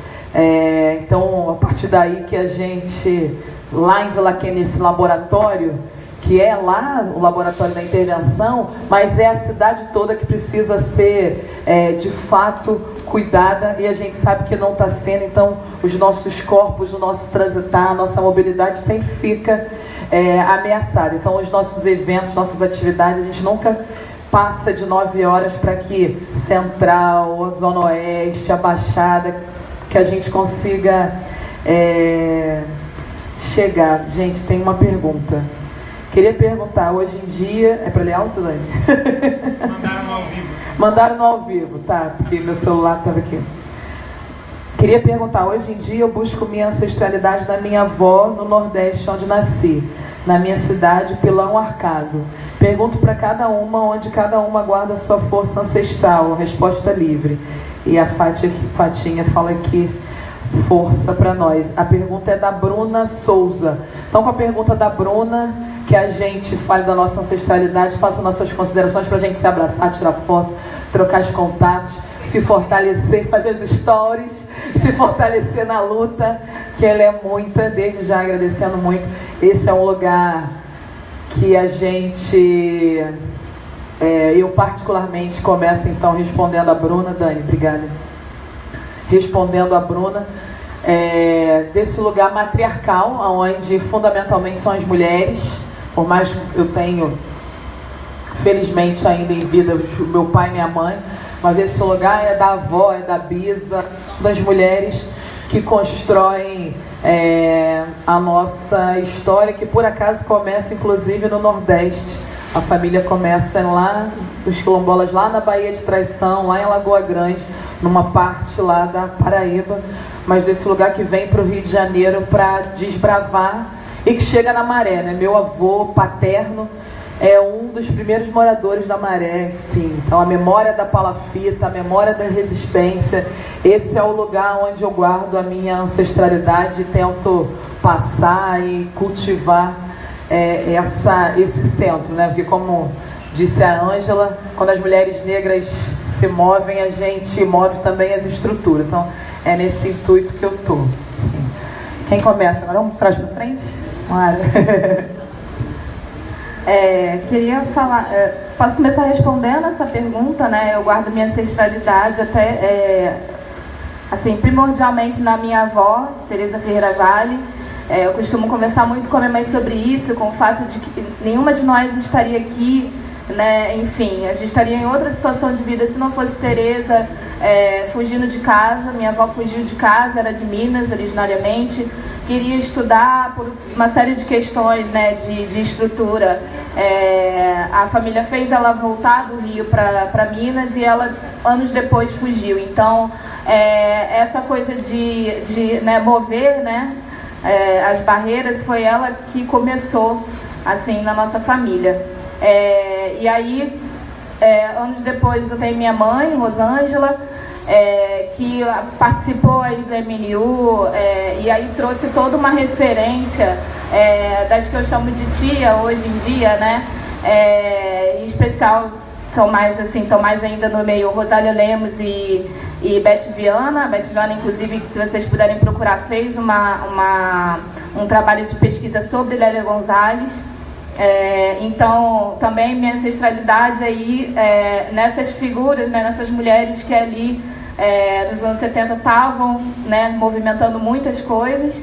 Então, a partir daí que a gente, lá em Vila Kennedy, esse laboratório, que é lá o laboratório da intervenção, mas é a cidade toda que precisa ser, de fato, cuidada, e a gente sabe que não está sendo. Então, os nossos corpos, o nosso transitar, a nossa mobilidade sempre fica ameaçada. Então, os nossos eventos, nossas atividades, a gente nunca passa de 9 horas para que Central, a Zona Oeste, a Baixada, que a gente consiga chegar. Gente, tem uma pergunta. Queria perguntar, hoje em dia... É para ler alto, Dani? Mandaram no ao vivo. Mandaram no ao vivo, tá, porque meu celular estava aqui. Queria perguntar, hoje em dia eu busco minha ancestralidade da minha avó no Nordeste, onde nasci, na minha cidade, Pilão Arcado. Pergunto para cada uma onde cada uma guarda sua força ancestral, resposta livre. E a Fatinha fala aqui, força para nós. A pergunta é da Bruna Souza. Então, com a pergunta da Bruna, que a gente fale da nossa ancestralidade, faça nossas considerações para a gente se abraçar, tirar foto, trocar os contatos, se fortalecer, fazer os stories, se fortalecer na luta, que ela é muita, desde já agradecendo muito. Esse é um lugar que a gente, eu particularmente começo então respondendo a Bruna. Dani, obrigada. Respondendo a Bruna, desse lugar matriarcal, onde fundamentalmente são as mulheres, por mais que eu tenho, felizmente ainda em vida, meu pai e minha mãe, mas esse lugar é da avó, é da bisa, das mulheres que constroem a nossa história, que por acaso começa inclusive no Nordeste. A família começa lá, os quilombolas lá na Baía de Traição, lá em Lagoa Grande, numa parte lá da Paraíba, mas desse lugar que vem para o Rio de Janeiro para desbravar e que chega na Maré, né? Meu avô paterno é um dos primeiros moradores da Maré, sim. Então a memória da palafita, a memória da resistência, esse é o lugar onde eu guardo a minha ancestralidade e tento passar e cultivar esse centro, né? Porque, como disse a Ângela, quando as mulheres negras se movem, a gente move também as estruturas. Então é nesse intuito que eu estou. Quem começa? Agora vamos trás para frente? Claro. Queria falar, posso começar respondendo essa pergunta, né? Eu guardo minha ancestralidade até, assim, primordialmente na minha avó, Teresa Ferreira Vale. Eu costumo conversar muito com a minha mãe sobre isso, com o fato de que nenhuma de nós estaria aqui, né? Enfim, a gente estaria em outra situação de vida se não fosse Teresa fugindo de casa. Minha avó fugiu de casa, era de Minas originariamente, queria estudar por uma série de questões, né, de estrutura. A família fez ela voltar do Rio para Minas e ela anos depois fugiu. Então essa coisa de né, mover, né, as barreiras, foi ela que começou assim na nossa família. E aí anos depois eu tenho minha mãe, Rosângela, que participou aí do MNU, e aí trouxe toda uma referência das que eu chamo de tia hoje em dia, né? Em especial são mais assim, estão mais ainda no meio Rosália Lemos e e Beth Viana. A Beth Viana, inclusive, se vocês puderem procurar, fez um trabalho de pesquisa sobre Lélia Gonzalez. Então, também minha ancestralidade aí, nessas figuras, né, nessas mulheres que ali, nos anos 70, estavam, né, movimentando muitas coisas.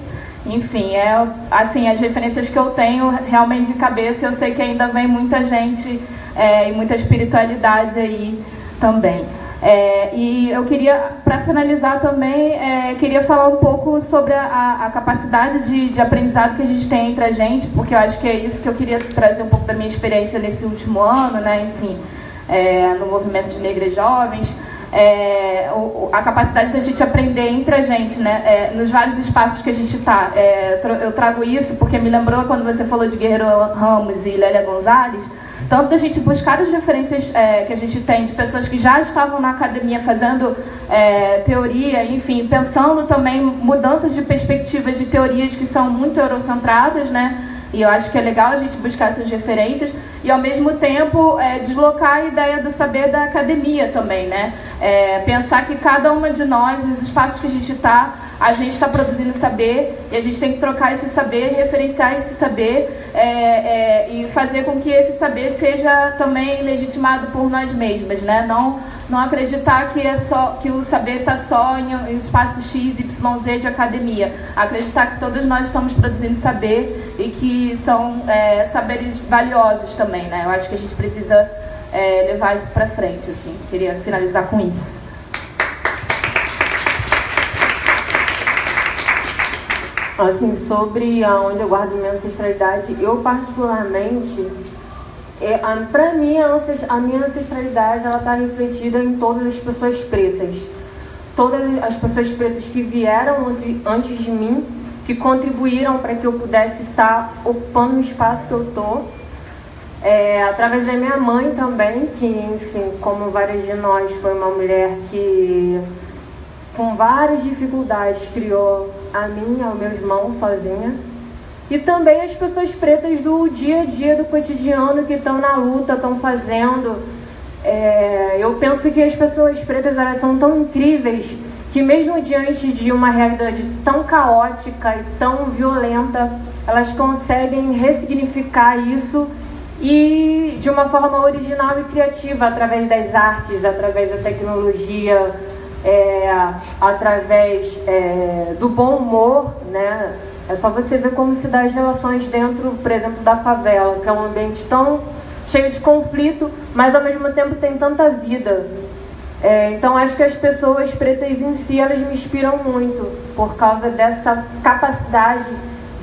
Enfim, assim, as referências que eu tenho realmente de cabeça, eu sei que ainda vem muita gente e muita espiritualidade aí também. E eu queria, para finalizar também, queria falar um pouco sobre a capacidade de aprendizado que a gente tem entre a gente, porque eu acho que é isso que eu queria trazer um pouco da minha experiência nesse último ano, né, enfim, no movimento de negras jovens. A capacidade da gente aprender entre a gente, né, nos vários espaços que a gente está. Eu trago isso porque me lembrou quando você falou de Guerreiro Ramos e Lélia Gonzalez, tanto da gente buscar as referências que a gente tem de pessoas que já estavam na academia fazendo teoria, enfim, pensando também mudanças de perspectivas de teorias que são muito eurocentradas, né? E eu acho que é legal a gente buscar essas referências e, ao mesmo tempo, deslocar a ideia do saber da academia também, né? Pensar que cada uma de nós, nos espaços que a gente está produzindo saber e a gente tem que trocar esse saber, referenciar esse saber e fazer com que esse saber seja também legitimado por nós mesmas, né? Não acreditar que o saber está só em espaços X, Y, Z de academia. Acreditar que todos nós estamos produzindo saber e que são saberes valiosos também, né? Eu acho que a gente precisa levar isso para frente, assim. Queria finalizar com isso. Assim, sobre onde eu guardo minha ancestralidade, eu particularmente, para mim, a minha ancestralidade, ela está refletida em todas as pessoas pretas. Todas as pessoas pretas que vieram antes de mim, que contribuíram para que eu pudesse estar ocupando o espaço que eu estou. Através da minha mãe também, que, enfim, como várias de nós, foi uma mulher que, com várias dificuldades, criou a mim e ao meu irmão sozinha. E também as pessoas pretas do dia a dia, do cotidiano, que estão na luta, estão fazendo. Eu penso que as pessoas pretas, elas são tão incríveis que, mesmo diante de uma realidade tão caótica e tão violenta, elas conseguem ressignificar isso e de uma forma original e criativa, através das artes, através da tecnologia, através do bom humor, né? É só você ver como se dá as relações dentro, por exemplo, da favela, que é um ambiente tão cheio de conflito, mas ao mesmo tempo tem tanta vida. Então acho que as pessoas pretas em si, elas me inspiram muito, por causa dessa capacidade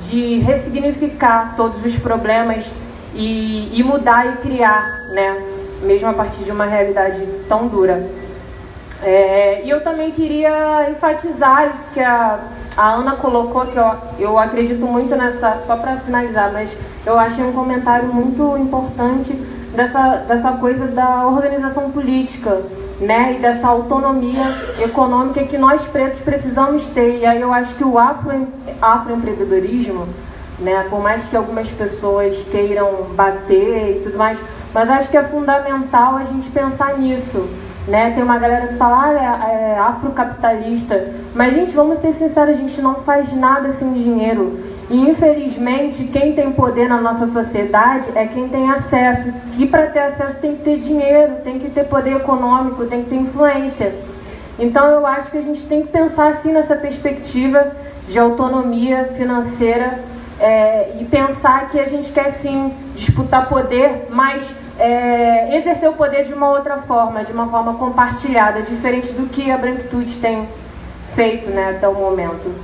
de ressignificar todos os problemas e mudar e criar, né? Mesmo a partir de uma realidade tão dura. E eu também queria enfatizar isso que a Ana colocou, que eu acredito muito nessa, só para finalizar, mas eu achei um comentário muito importante dessa coisa da organização política, né, e dessa autonomia econômica que nós pretos precisamos ter. E aí eu acho que o afroempreendedorismo, né, por mais que algumas pessoas queiram bater e tudo mais, mas acho que é fundamental a gente pensar nisso. Né? Tem uma galera que fala, é afrocapitalista, mas, gente, vamos ser sinceros, a gente não faz nada sem dinheiro. E, infelizmente, quem tem poder na nossa sociedade é quem tem acesso. E para ter acesso tem que ter dinheiro, tem que ter poder econômico, tem que ter influência. Então, eu acho que a gente tem que pensar assim nessa perspectiva de autonomia financeira e pensar que a gente quer, sim, disputar poder, mas exercer o poder de uma outra forma, de uma forma compartilhada, diferente do que a branquitude tem feito, né, até o momento.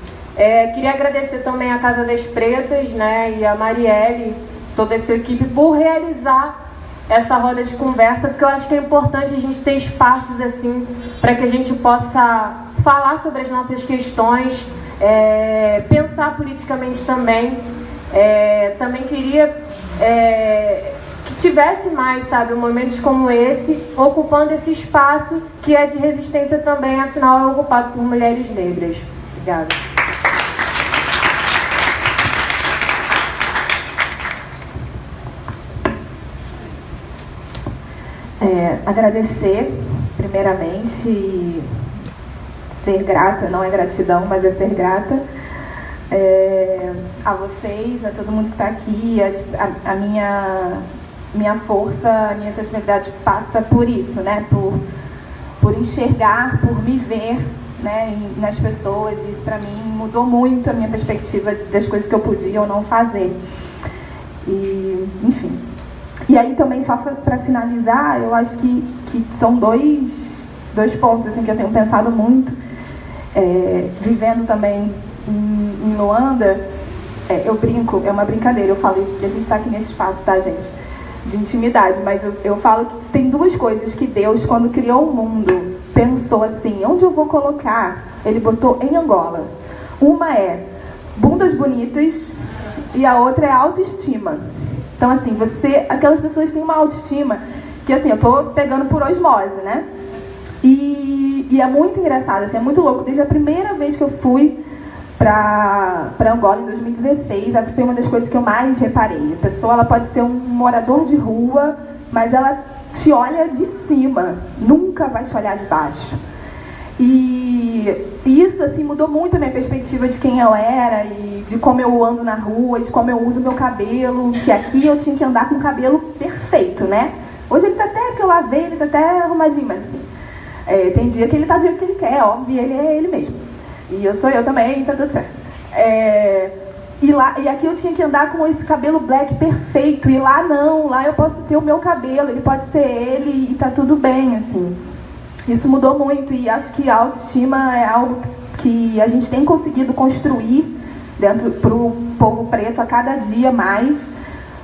Queria agradecer também a Casa das Pretas, né, e a Marielle, toda essa equipe, por realizar essa roda de conversa, porque eu acho que é importante a gente ter espaços assim, para que a gente possa falar sobre as nossas questões, pensar politicamente também. Também queria que tivesse mais, sabe, momentos como esse, ocupando esse espaço que é de resistência também, afinal é ocupado por mulheres negras. Obrigada. Agradecer, primeiramente, ser grata, não é gratidão, mas é ser grata. A vocês, a todo mundo que está aqui, a minha força, a minha sensibilidade passa por isso, né? Por enxergar, por me ver, né, nas pessoas. Isso para mim mudou muito a minha perspectiva das coisas que eu podia ou não fazer. E, enfim. E aí também, só para finalizar, eu acho que são dois pontos assim, que eu tenho pensado muito, vivendo também em Luanda. Eu brinco, é uma brincadeira, eu falo isso porque a gente está aqui nesse espaço, tá, gente? De intimidade, mas eu falo que tem duas coisas que Deus, quando criou o mundo, pensou assim: onde eu vou colocar? Ele botou em Angola. Uma é bundas bonitas e a outra é autoestima. Então, assim, aquelas pessoas têm uma autoestima que, assim, eu tô pegando por osmose, né? E é muito engraçado, assim, é muito louco. Desde a primeira vez que eu fui para Angola, em 2016, essa foi uma das coisas que eu mais reparei. A pessoa, ela pode ser um morador de rua, mas ela te olha de cima, nunca vai te olhar de baixo. E isso, assim, mudou muito a minha perspectiva de quem eu era e de como eu ando na rua, de como eu uso meu cabelo, que aqui eu tinha que andar com o cabelo perfeito, né? Hoje ele tá até, que eu lavei, ele tá até arrumadinho, mas assim, tem dia que ele tá do jeito que ele quer, óbvio, ele é ele mesmo. E eu sou eu também, tá tudo certo. E aqui eu tinha que andar com esse cabelo black perfeito, e lá não, lá eu posso ter o meu cabelo, ele pode ser ele e tá tudo bem, assim. Isso mudou muito, e acho que a autoestima é algo que a gente tem conseguido construir pro povo preto a cada dia mais,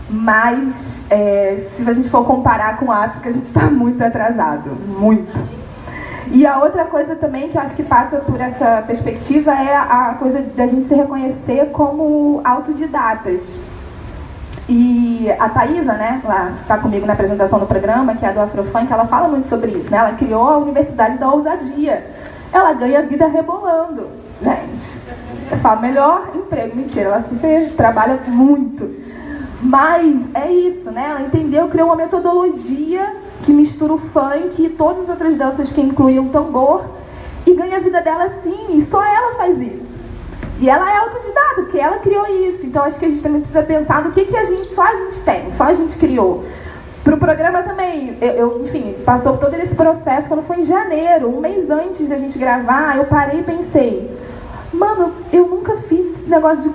mas se a gente for comparar com a África, a gente está muito atrasado, muito. E a outra coisa também que eu acho que passa por essa perspectiva é a coisa da gente se reconhecer como autodidatas. E a Thaisa, né, lá, que está comigo na apresentação do programa, que é a do Afrofunk, ela fala muito sobre isso, né? Ela criou a Universidade da Ousadia. Ela ganha vida rebolando, gente. Eu falo, melhor emprego. Mentira, ela super trabalha muito. Mas é isso, né? Ela entendeu, criou uma metodologia que mistura o funk e todas as outras danças que incluíam tambor e ganha a vida dela assim, e só ela faz isso. E ela é autodidata, porque ela criou isso. Então acho que a gente também precisa pensar no que só a gente tem, só a gente criou. Pro programa também, enfim, passou por todo esse processo. Quando foi em janeiro, um mês antes da gente gravar, eu parei e pensei: mano, eu nunca fiz esse negócio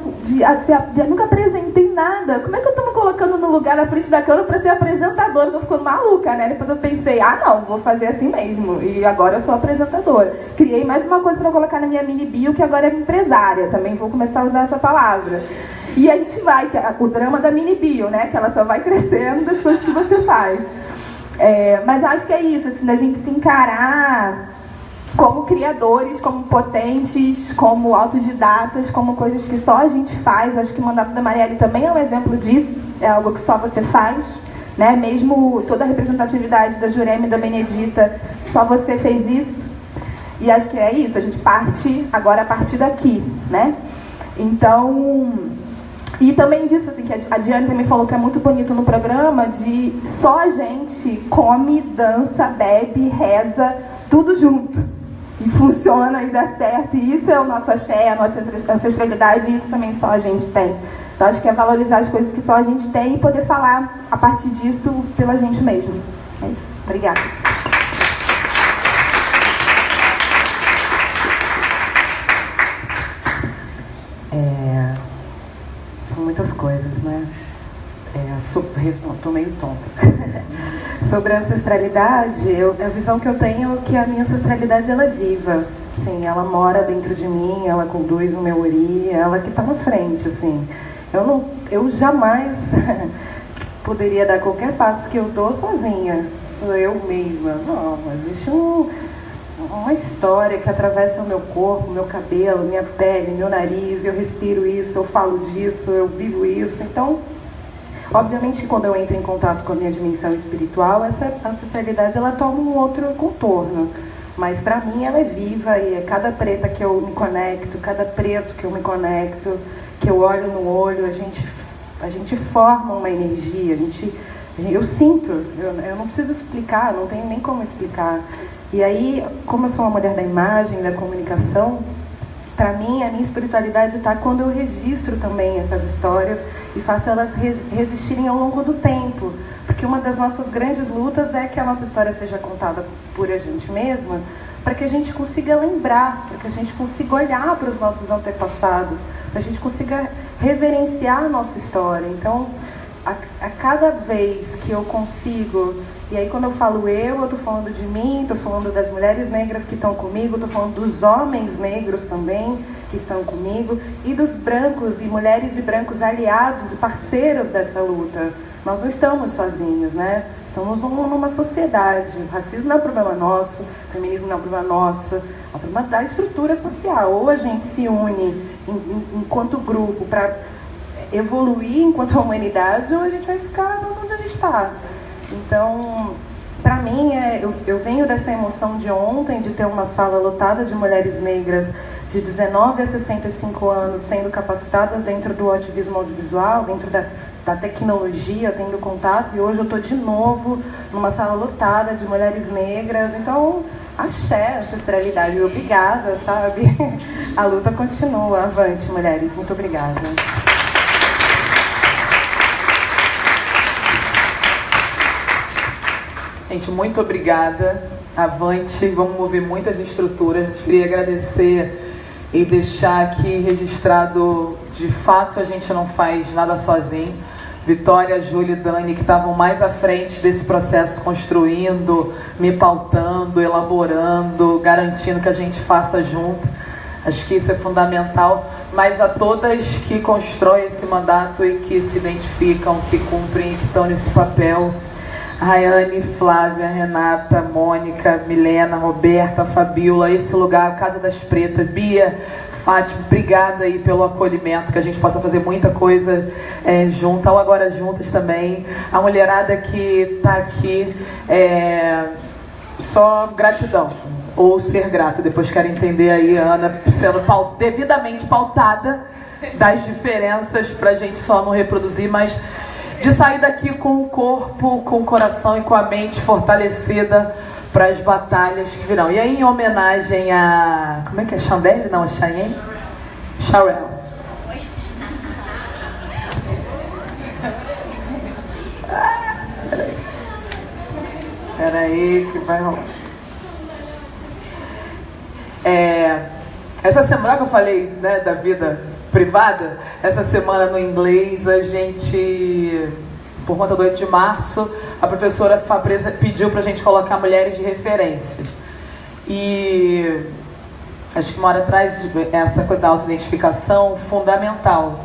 eu nunca apresentei nada. Como é que eu tô me colocando no lugar na frente da câmera pra ser apresentadora? Eu tô ficando maluca, né? Depois eu pensei, não, vou fazer assim mesmo. E agora eu sou apresentadora. Criei mais uma coisa pra colocar na minha mini bio, que agora é empresária. Também vou começar a usar essa palavra. E a gente vai, que é o drama da mini bio, né? Que ela só vai crescendo das coisas que você faz. Mas acho que é isso, assim, da gente se encarar como criadores, como potentes, como autodidatas, como coisas que só a gente faz. Acho que o mandato da Marielle também é um exemplo disso, é algo que só você faz, né? Mesmo toda a representatividade da Jurema e da Benedita, só você fez isso. E acho que é isso, a gente parte agora a partir daqui, né? Então, e também disso, assim, que a Diane também falou que é muito bonito no programa, de só a gente come, dança, bebe, reza, tudo junto. E funciona e dá certo. E isso é o nosso axé, a nossa ancestralidade, e isso também só a gente tem. Então acho que é valorizar as coisas que só a gente tem e poder falar a partir disso pela gente mesmo. É isso. Obrigada. São muitas coisas, né? Estou meio tonta. Sobre a ancestralidade, a visão que eu tenho é que a minha ancestralidade, ela é viva. Sim, ela mora dentro de mim, ela conduz o meu ori, ela que está na frente, assim. Eu jamais poderia dar qualquer passo que eu dou sozinha. Sou eu mesma. Não, existe uma história que atravessa o meu corpo, meu cabelo, minha pele, meu nariz. Eu respiro isso, eu falo disso, eu vivo isso. Então, obviamente, quando eu entro em contato com a minha dimensão espiritual, essa ancestralidade, ela toma um outro contorno. Mas para mim ela é viva, e é cada preta que eu me conecto, cada preto que eu me conecto, que eu olho no olho, a gente forma uma energia, eu sinto, eu não preciso explicar, não tenho nem como explicar. E aí, como eu sou uma mulher da imagem, da comunicação, para mim, a minha espiritualidade está quando eu registro também essas histórias e faço elas resistirem ao longo do tempo. Porque uma das nossas grandes lutas é que a nossa história seja contada por a gente mesma, para que a gente consiga lembrar, para que a gente consiga olhar para os nossos antepassados, para a gente consiga reverenciar a nossa história. Então, a cada vez que eu consigo, e aí quando eu falo eu estou falando de mim, estou falando das mulheres negras que estão comigo, estou falando dos homens negros também que estão comigo, e dos brancos e mulheres e brancos aliados e parceiros dessa luta. Nós não estamos sozinhos, né? Estamos numa sociedade. O racismo não é um problema nosso, o feminismo não é um problema nosso, é um problema da estrutura social. Ou a gente se une enquanto grupo para evoluir enquanto humanidade, ou a gente vai ficar onde a gente está. Então, para mim, eu venho dessa emoção de ontem, de ter uma sala lotada de mulheres negras de 19 a 65 anos sendo capacitadas dentro do ativismo audiovisual, dentro da tecnologia, tendo contato, e hoje eu estou de novo numa sala lotada de mulheres negras. Então, axé, ancestralidade, obrigada, sabe? A luta continua, avante, mulheres, muito obrigada. Gente, muito obrigada, avante, vamos mover muitas estruturas. Queria agradecer e deixar aqui registrado, de fato a gente não faz nada sozinho. Vitória, Júlia e Dani, que estavam mais à frente desse processo, construindo, me pautando, elaborando, garantindo que a gente faça junto. Acho que isso é fundamental. Mas a todas que constroem esse mandato e que se identificam, que cumprem, que estão nesse papel, Rayane, Flávia, Renata, Mônica, Milena, Roberta, Fabiola, esse lugar, Casa das Pretas, Bia, Fátima, obrigada aí pelo acolhimento, que a gente possa fazer muita coisa junto, ao Agora Juntas também, a mulherada que está aqui, só gratidão, ou ser grata, depois quero entender aí a Ana sendo devidamente pautada das diferenças para a gente só não reproduzir, mas de sair daqui com o corpo, com o coração e com a mente fortalecida para as batalhas que virão. E aí, em homenagem a... Como é que é? Chandelle? Não, Cheyenne? Sharel. Peraí, que vai rolar. Essa semana que eu falei, né, da vida privada, essa semana no inglês a gente, por conta do 8 de março, a professora Fabreza pediu pra gente colocar mulheres de referências. E acho que uma hora atrás, essa coisa da autoidentificação fundamental.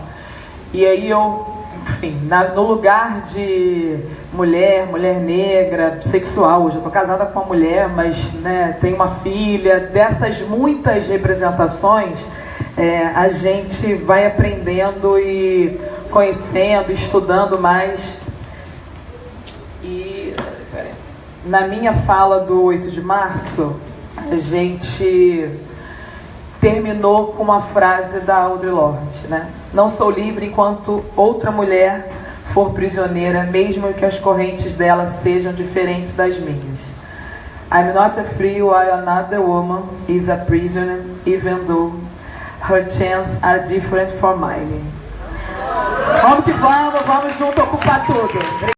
E aí eu, enfim, no lugar de mulher negra, bissexual, hoje eu tô casada com uma mulher, mas né, tenho uma filha, dessas muitas representações, a gente vai aprendendo e conhecendo, estudando mais. E na minha fala do 8 de março, a gente terminou com uma frase da Audre Lorde, né? Não sou livre enquanto outra mulher for prisioneira, mesmo que as correntes dela sejam diferentes das minhas. I'm not free while another woman is a prisoner, even though her chains are different from mine. Vamos que vamos junto ocupar tudo.